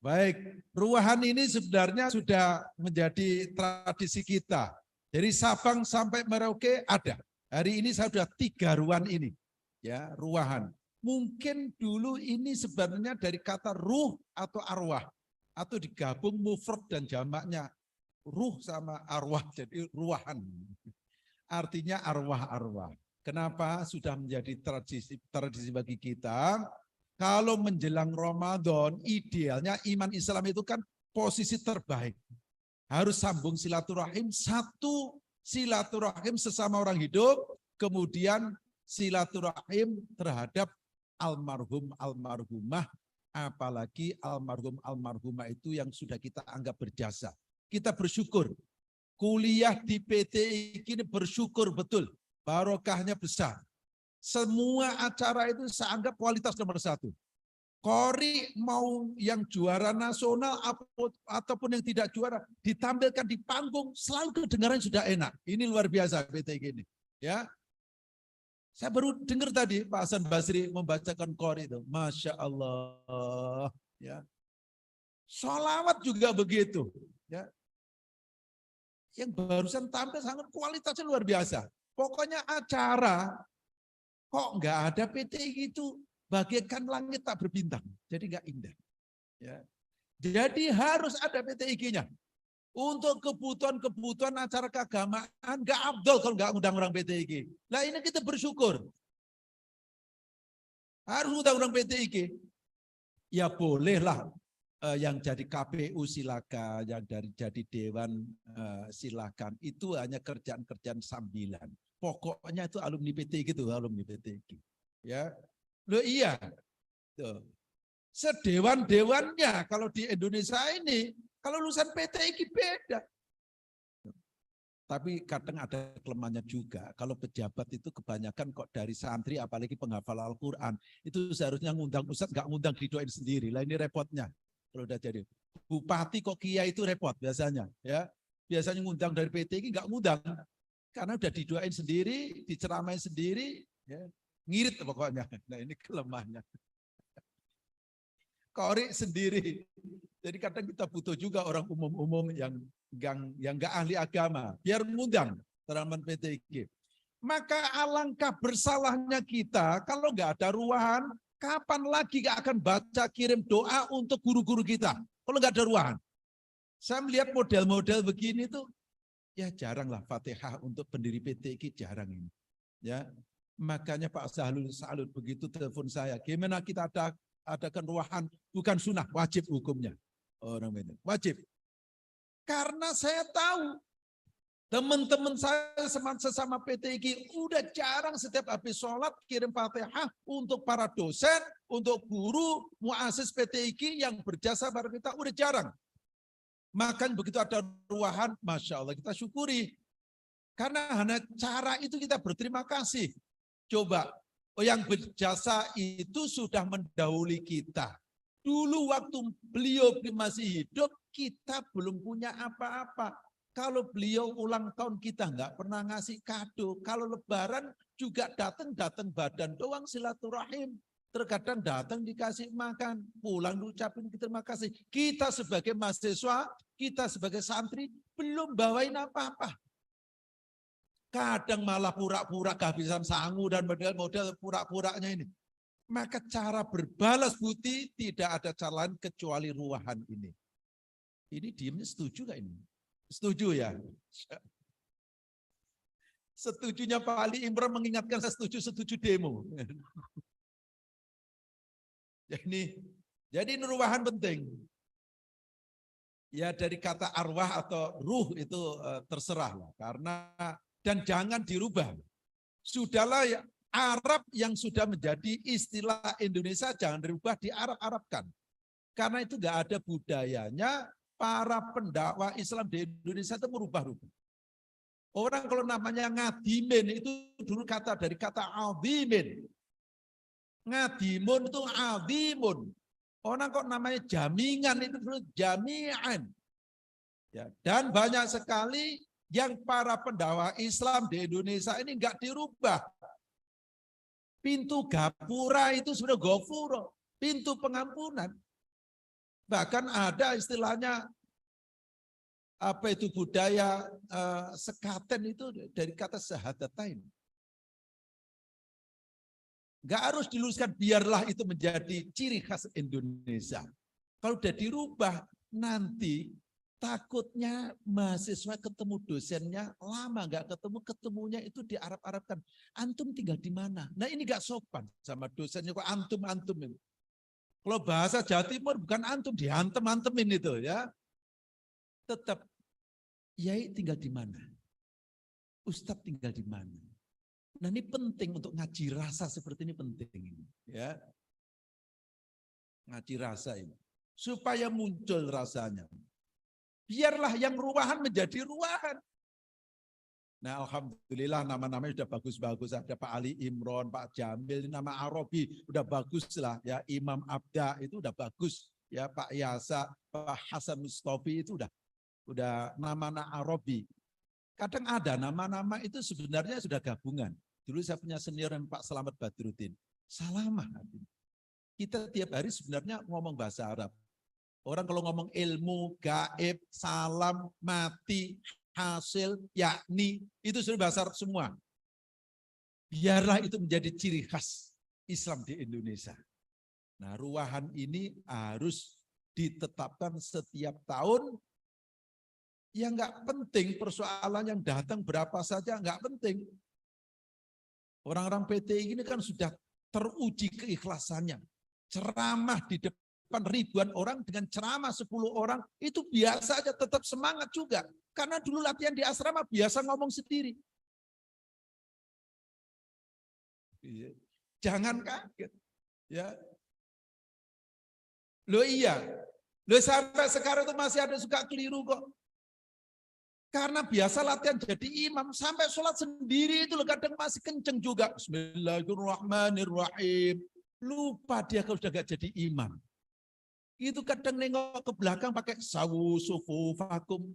Baik, Ruwahan ini sebenarnya sudah menjadi tradisi kita. Dari Sabang sampai Merauke ada. Hari ini saya sudah 3 ruan ini. Ya, Ruwahan. Mungkin dulu ini sebenarnya dari kata ruh atau arwah. Atau digabung mufrad dan jamaknya. ruh sama arwah, jadi ruahan. Artinya arwah-arwah. Kenapa sudah menjadi tradisi bagi kita? Kalau menjelang Ramadan, idealnya iman Islam itu kan posisi terbaik. Harus sambung silaturahim, satu silaturahim sesama orang hidup, kemudian silaturahim terhadap almarhum almarhumah, apalagi almarhum almarhumah itu yang sudah kita anggap berjasa. Kita bersyukur. Kuliah di PT ini bersyukur betul. Barokahnya besar. Semua acara itu saya anggap kualitas nomor 1. Qori mau yang juara nasional ataupun yang tidak juara ditampilkan di panggung selalu kedengaran sudah enak. Ini luar biasa PT ini. Ya, saya baru dengar tadi Pak Hasan Basri membacakan Qori itu, Masya Allah. Ya, sholawat juga begitu. Ya, yang barusan tampil sangat kualitasnya luar biasa. Pokoknya acara kok nggak ada PT gitu, bagaikan langit tak berbintang, jadi nggak indah. Ya. Jadi harus ada PTIG-nya. Untuk kebutuhan acara keagamaan nggak abdol kalau nggak undang orang PTIG. Nah ini kita bersyukur. Harus undang orang PTIG. Ya bolehlah yang jadi KPU silakan, yang jadi Dewan silakan. Itu hanya kerjaan-kerjaan sambilan. Pokoknya itu alumni PTIG itu, alumni PTIG. Ya, loh iya. Tuh. Sedewan-dewannya kalau di Indonesia ini, kalau lulusan PTIG beda. Tapi kadang ada kelemahannya juga. Kalau pejabat itu kebanyakan kok dari santri, apalagi penghafal Al-Quran. Itu seharusnya ngundang ustadz, nggak ngundang didoain sendiri. Lah ini repotnya. Kalau udah jadi bupati kok kiai itu repot biasanya. Ya, biasanya ngundang dari PTIG nggak ngundang. Karena udah didoain sendiri, diceramain sendiri, ya, ngirit pokoknya. Nah ini kelemahannya. Qori sendiri. Jadi kadang kita butuh juga orang umum-umum yang nggak ahli agama, biar mengundang teman PTIG. Maka alangkah bersalahnya kita kalau nggak ada ruahan, kapan lagi akan baca kirim doa untuk guru-guru kita? Kalau nggak ada ruahan. Saya melihat model-model begini tuh, ya jaranglah Fatihah untuk pendiri PTIG, jarang ini. Ya, makanya Pak Salut begitu telepon saya, gimana kita adakan ruahan, bukan sunnah, wajib hukumnya. Orang ini wajib. Karena saya tahu teman-teman saya sesama PTIG udah jarang setiap habis sholat kirim Fatihah untuk para dosen, untuk guru, muassis PTIG yang berjasa pada kita, udah jarang. Makan begitu ada ruahan, Masya Allah kita syukuri. Karena hanya cara itu kita berterima kasih. Coba, yang berjasa itu sudah mendahului kita. Dulu waktu beliau masih hidup, kita belum punya apa-apa. Kalau beliau ulang tahun kita nggak pernah ngasih kado. Kalau lebaran juga datang badan doang silaturahim. Terkadang datang dikasih makan, pulang diucapin terima kasih. Kita sebagai mahasiswa, kita sebagai santri belum bawain apa-apa. Kadang malah pura-pura kehabisan sangu dan model pura-puranya ini. Maka cara berbalas budi tidak ada cara lain kecuali ruahan ini. Ini diamnya setuju nggak ini? Setuju ya? Setujunya Pak Ali Imran mengingatkan saya setuju demo. Jadi ini ruahan penting. Ya dari kata arwah atau ruh itu terserah lah. Karena dan jangan dirubah. Sudahlah ya, Arab yang sudah menjadi istilah Indonesia jangan dirubah, diarab-arabkan. Karena itu nggak ada budayanya para pendakwah Islam di Indonesia itu merubah-rubah. Orang kalau namanya ngadimin itu dulu kata dari kata azimin. Ngadimun itu azimun. Orang kok namanya jamingan itu dulu jami'an. Ya, dan banyak sekali yang para pendakwah Islam di Indonesia ini nggak dirubah. Pintu gapura itu sudah gofuro, pintu pengampunan. Bahkan ada istilahnya apa itu budaya sekaten itu dari kata syahadatain. Enggak harus diluruskan, biarlah itu menjadi ciri khas Indonesia. Kalau sudah dirubah nanti Takutnya mahasiswa ketemu dosennya lama nggak ketemu, ketemunya itu di Arab-Arabkan. Antum tinggal di mana? Nah ini nggak sopan sama dosennya kok antum ini. Kalau bahasa Jawa Timur bukan antum, diantem-antemin itu ya. Tetap Yai tinggal di mana? Ustadz tinggal di mana? Nah ini penting untuk ngaji rasa seperti ini penting ya. Ngaji rasa ini supaya muncul rasanya. Biarlah yang ruahan menjadi ruahan. Nah alhamdulillah nama-namanya sudah bagus-bagus. Ada Pak Ali Imron, Pak Jamil, nama Arabi udah bagus lah ya. Imam Abda itu udah bagus ya. Pak Yasa, Pak Hasan Mustafi itu udah nama-nama Arabi. Kadang ada nama-nama itu sebenarnya sudah gabungan. Dulu saya punya senior yang Pak Selamat Badruddin. Salamah. Kita tiap hari sebenarnya ngomong bahasa Arab. Orang kalau ngomong ilmu, gaib, salam, mati, hasil, yakni, itu sudah bahasa Arab semua. Biarlah itu menjadi ciri khas Islam di Indonesia. Nah, ruahan ini harus ditetapkan setiap tahun. Ya enggak penting persoalan yang datang berapa saja, enggak penting. Orang-orang PTI ini kan sudah teruji keikhlasannya. Ceramah di depan ribuan orang dengan ceramah 10 orang itu biasa aja, tetap semangat juga. Karena dulu latihan di asrama biasa ngomong sendiri. Jangan kaget. Ya. Loh iya. Loh sampai sekarang itu masih ada suka keliru kok. Karena biasa latihan jadi imam, sampai sholat sendiri itu loh kadang masih kenceng juga. Bismillahirrahmanirrahim. Lupa dia kalau sudah gak jadi imam. Itu kadang nengok ke belakang pakai sawu, sufu, vakum.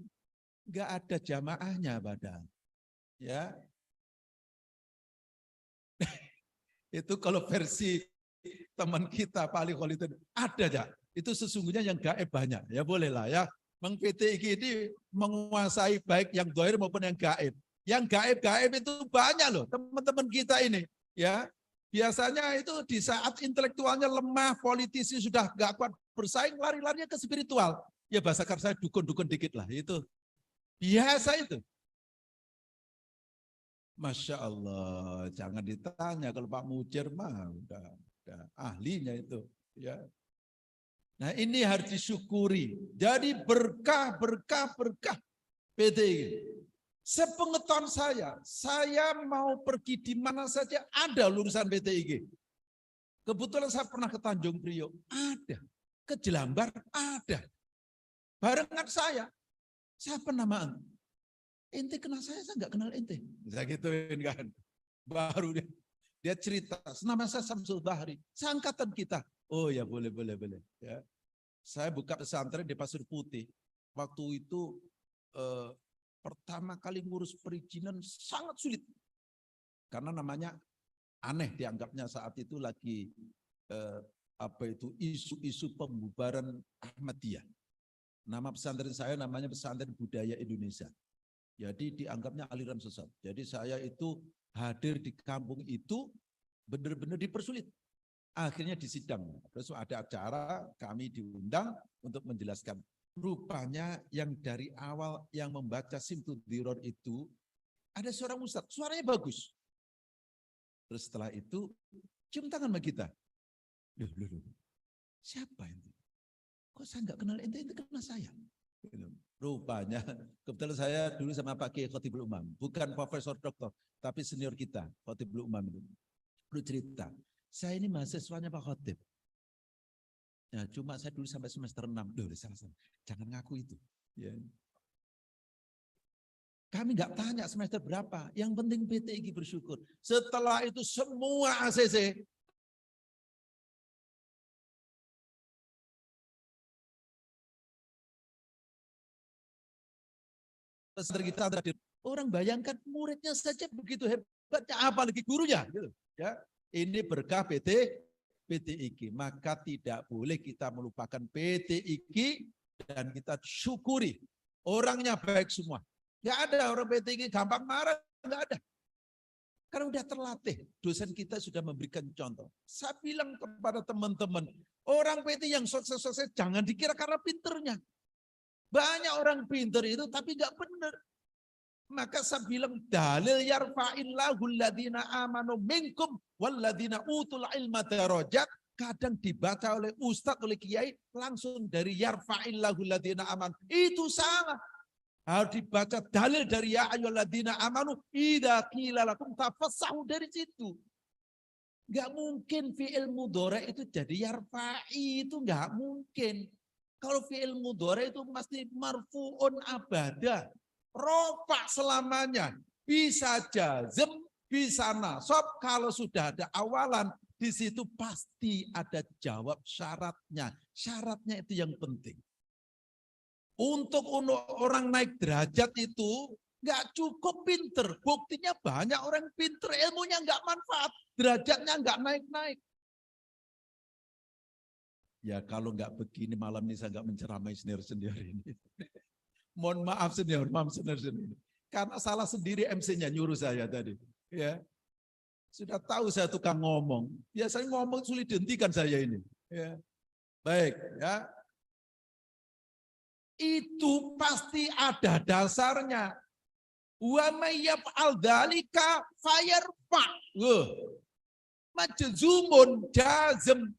Gak ada jamaahnya padahal. Ya. Itu kalau versi teman kita Pak Ali Kholidin, ada ya. Itu sesungguhnya yang gaib banyak. Ya bolehlah ya. Mang PTIG ini menguasai baik yang dohir maupun yang gaib. Yang gaib-gaib itu banyak loh teman-teman kita ini. Ya. Biasanya itu di saat intelektualnya lemah, politisi sudah gak kuat bersaing, lari-larinya ke spiritual. Ya bahasa kasar saya dukun-dukun dikit lah, itu biasa itu. Masya Allah, jangan ditanya kalau Pak Mujir mah udah ahlinya itu. Ya. Nah ini harus disyukuri. Jadi berkah PTIG. Sepengetahuan saya mau pergi di mana saja ada lulusan PTIG. Kebetulan saya pernah ke Tanjung Priok, ada. Ke Jelambar, ada. Barengan saya pernah nama ente kenal saya nggak kenal ente. Saya gituin kan. Baru dia cerita, nama saya Samsul Bahri, seangkatan kita. Oh ya boleh. Ya. Saya buka pesantren di Pasir Putih. Waktu itu pertama kali ngurus perizinan sangat sulit. Karena namanya aneh dianggapnya saat itu lagi isu-isu pembubaran Ahmadiyah. Nama pesantren saya namanya Pesantren Budaya Indonesia. Jadi dianggapnya aliran sesat. Jadi saya itu hadir di kampung itu benar-benar dipersulit. Akhirnya disidang. Terus ada acara, kami diundang untuk menjelaskan. Rupanya yang dari awal yang membaca Simtud Diror itu ada seorang ustadz, suaranya bagus. Terus setelah itu cium tangan sama kita. Loh. Siapa itu? Kok saya nggak kenal ente kenal saya? Rupanya kebetulan saya dulu sama Pak Kiai Khotibul Umam, bukan profesor doktor, tapi senior kita Khotibul Umam itu. Perlu cerita, saya ini mahasiswanya Pak Khotib. Ya, cuma saya dulu sampai semester 6. Loh, salah. Jangan ngaku itu. Ya. Kami nggak tanya semester berapa. Yang penting PTIG bersyukur. Setelah itu semua ACC. Kita orang bayangkan muridnya saja begitu hebatnya, apalagi gurunya. Gitu. Ya. Ini berkah PTIG, maka tidak boleh kita melupakan PTIG dan kita syukuri orangnya baik semua. Nggak ada orang PTIG gampang marah, nggak ada. Karena udah terlatih, dosen kita sudah memberikan contoh. Saya bilang kepada teman-teman, orang PTIG yang sukses jangan dikira karena pinternya. Banyak orang pinter itu tapi nggak benar. Maka saya bilang dalil yarfa'illahu alladhina amanu minkum walladhina utul ilma darajat. Kadang dibaca oleh ustadz, oleh kiai, langsung dari yarfa'illahu alladhina amanu. Itu salah. Harus dibaca dalil dari ya ayyuhalladzina amanu idza qila lakum tafassahu, dari situ. Enggak mungkin fi'il mudhari itu jadi yarfa'i, itu enggak mungkin. Kalau fi'il mudhari itu mesti marfu'un abada. Rofa selamanya. Bisa jazm, bisa nasab. Kalau sudah ada awalan, di situ pasti ada jawab syaratnya. Syaratnya itu yang penting. Untuk orang naik derajat itu nggak cukup pinter. Buktinya banyak orang pinter, ilmunya nggak manfaat, derajatnya nggak naik-naik. Ya kalau nggak begini malam ini saya nggak menceramai senior-senior ini. Mohon maaf senior, maaf senior-senior ini. Karena salah sendiri MC-nya nyuruh saya tadi. Ya, sudah tahu saya tukang ngomong. Biasanya ngomong sulit dihentikan saya ini. Ya. Baik, ya. Itu pasti ada dasarnya. Wa may yaf'al dzalika fayarfa. Majzumun jazm.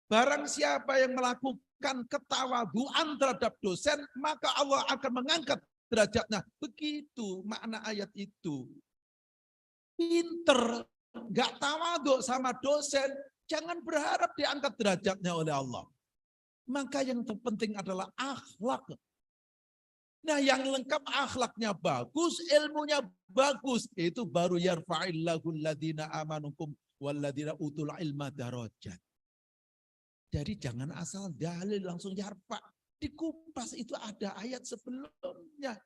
Barang siapa yang melakukan ketawaduan terhadap dosen, maka Allah akan mengangkat derajatnya. Begitu makna ayat itu. Pinter, nggak tawadhu sama dosen, jangan berharap diangkat derajatnya oleh Allah. Maka yang terpenting adalah akhlak. Nah yang lengkap akhlaknya bagus, ilmunya bagus. Itu baru yarfa'illahu alladhina amanukum walladhina utul ilma darajat. Jadi jangan asal dalil langsung yarfa. Dikupas itu ada ayat sebelumnya.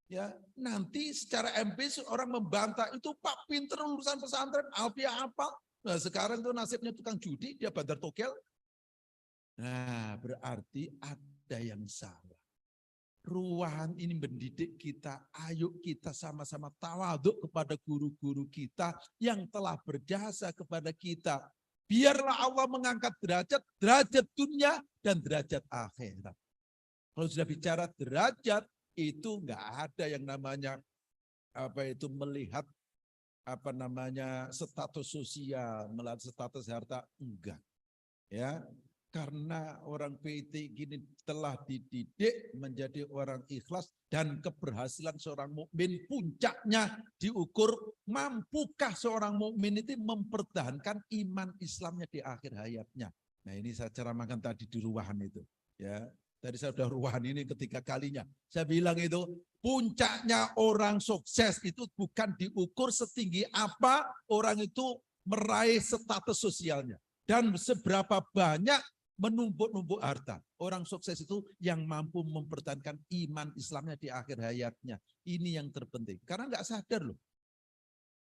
Ya, nanti secara empiris orang membantah itu Pak pinter lulusan pesantren, alfiah apa? Nah, sekarang tuh nasibnya tukang judi, dia bandar togel. Nah, berarti ada yang salah. Ruangan ini mendidik kita, ayo kita sama-sama tawaduk kepada guru-guru kita yang telah berjasa kepada kita. Biarlah Allah mengangkat derajat dunia dan derajat akhirat. Kalau sudah bicara derajat, itu enggak ada yang namanya melihat status sosial, melihat status harta, enggak. Ya, karena orang PIT gini telah dididik menjadi orang ikhlas dan keberhasilan seorang mukmin puncaknya diukur mampukah seorang mukmin itu mempertahankan iman Islamnya di akhir hayatnya. Nah ini saya ceramahkan tadi di ruahan itu. Ya, tadi saya sudah ruahan ini ketiga kalinya. Saya bilang itu puncaknya orang sukses itu bukan diukur setinggi apa orang itu meraih status sosialnya dan seberapa banyak menumpuk-numpuk harta. Orang sukses itu yang mampu mempertahankan iman Islamnya di akhir hayatnya. Ini yang terpenting. Karena nggak sadar loh.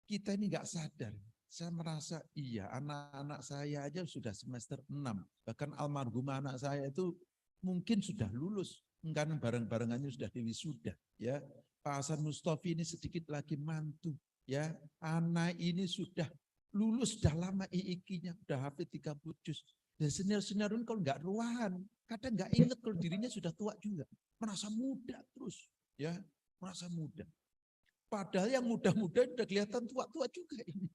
Kita ini nggak sadar. Saya merasa iya anak-anak saya aja sudah semester 6. Bahkan almarhum anak saya itu mungkin sudah lulus. Karena bareng-barengannya sudah diwisuda. Ya, Pak Hasan Mustafi ini sedikit lagi mantu. Ya, anak ini sudah lulus, sudah lama IIQ-nya, sudah hafid 30 juz. Dan senior-senior ini kalau nggak ruahan, kadang nggak ingat kalau dirinya sudah tua juga. Merasa muda terus. Ya, merasa muda. Padahal yang muda-muda sudah kelihatan tua-tua juga ini.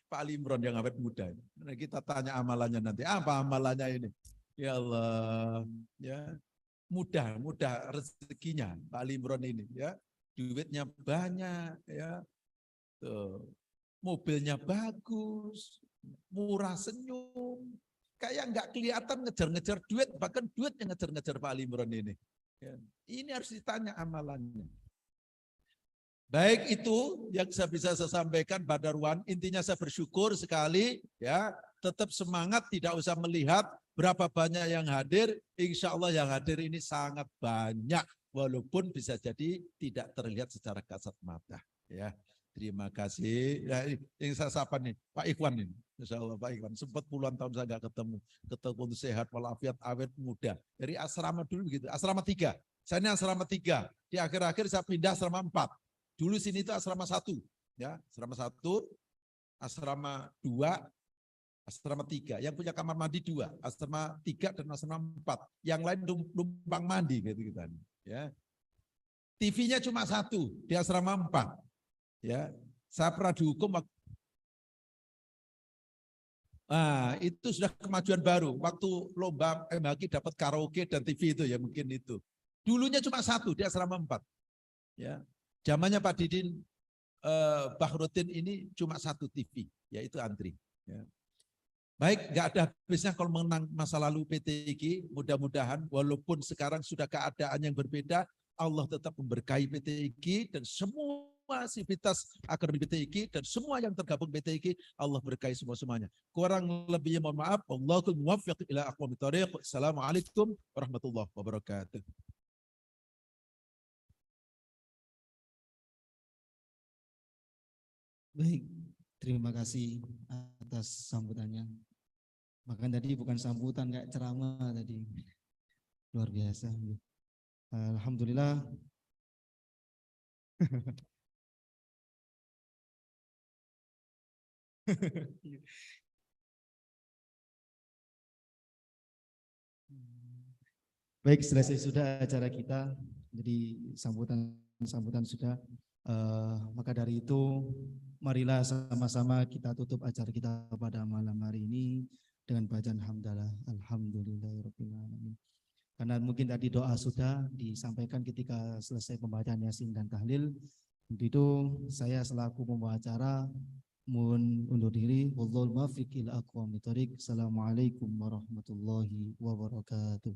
Pak Ali Imron yang awet muda. Nah, kita tanya amalannya nanti. Apa amalannya ini? Ya Allah. Ya, mudah rezekinya Pak Ali Imron ini. Ya, duitnya banyak. Ya, tuh. Mobilnya bagus, murah senyum, kayak nggak kelihatan ngejar-ngejar duit, bahkan duit yang ngejar-ngejar Pak Ali Imron ini. Ya, ini harus ditanya amalannya. Baik itu yang saya sampaikan pada Ruan. Intinya saya bersyukur sekali, ya tetap semangat, tidak usah melihat berapa banyak yang hadir. Insya Allah yang hadir ini sangat banyak, walaupun bisa jadi tidak terlihat secara kasat mata. Ya. Terima kasih. Ya, yang saya sapa nih, Pak Ikhwan ini. Insya Allah Pak Ikhwan. Sempat puluhan tahun saya nggak ketemu. Ketemu sehat, walafiat, awet, muda. Dari asrama dulu begitu. Asrama 3. Saya ini asrama 3. Di akhir-akhir saya pindah asrama 4. Dulu sini itu asrama 1. Ya, asrama 1, asrama 2, Asrama 3, yang punya kamar mandi 2, asrama 3 dan asrama 4. Yang lain numpang mandi gitu kan. Ya. TV-nya cuma 1 di asrama 4. Ya. Saya pernah dihukum itu sudah kemajuan baru. Waktu lomba MHQ dapat karaoke dan TV itu ya mungkin itu. Dulunya cuma 1 di asrama 4. Ya. Zamannya Pak Didin Bahrudin ini cuma 1 TV, yaitu antri. Ya. Baik, nggak ada habisnya kalau mengenang masa lalu PTIG. Mudah-mudahan walaupun sekarang sudah keadaan yang berbeda, Allah tetap memberkahi PTIG dan semua aktivitas akademi PTIG dan semua yang tergabung PTIG, Allah berkahi semuanya. Kurang lebihnya mohon maaf. Wallahul muwaffiq ila aqwamit thoriq. Assalamualaikum warahmatullahi wabarakatuh. Baik, terima kasih atas sambutannya. Bahkan tadi bukan sambutan, kayak ceramah tadi. Luar biasa. Alhamdulillah. Baik, selesai sudah acara kita. Jadi sambutan sudah. Maka dari itu, marilah sama-sama kita tutup acara kita pada malam hari ini dengan bacaan hamdalah, alhamdulillahirabbil alamin. Karena mungkin tadi doa sudah disampaikan ketika selesai pembacaan Yasin dan tahlil. Untuk itu saya selaku pembawa acara mohon undur diri. Wallahul muwaffiq ila aqwamit thoriq. Assalamualaikum warahmatullahi wabarakatuh.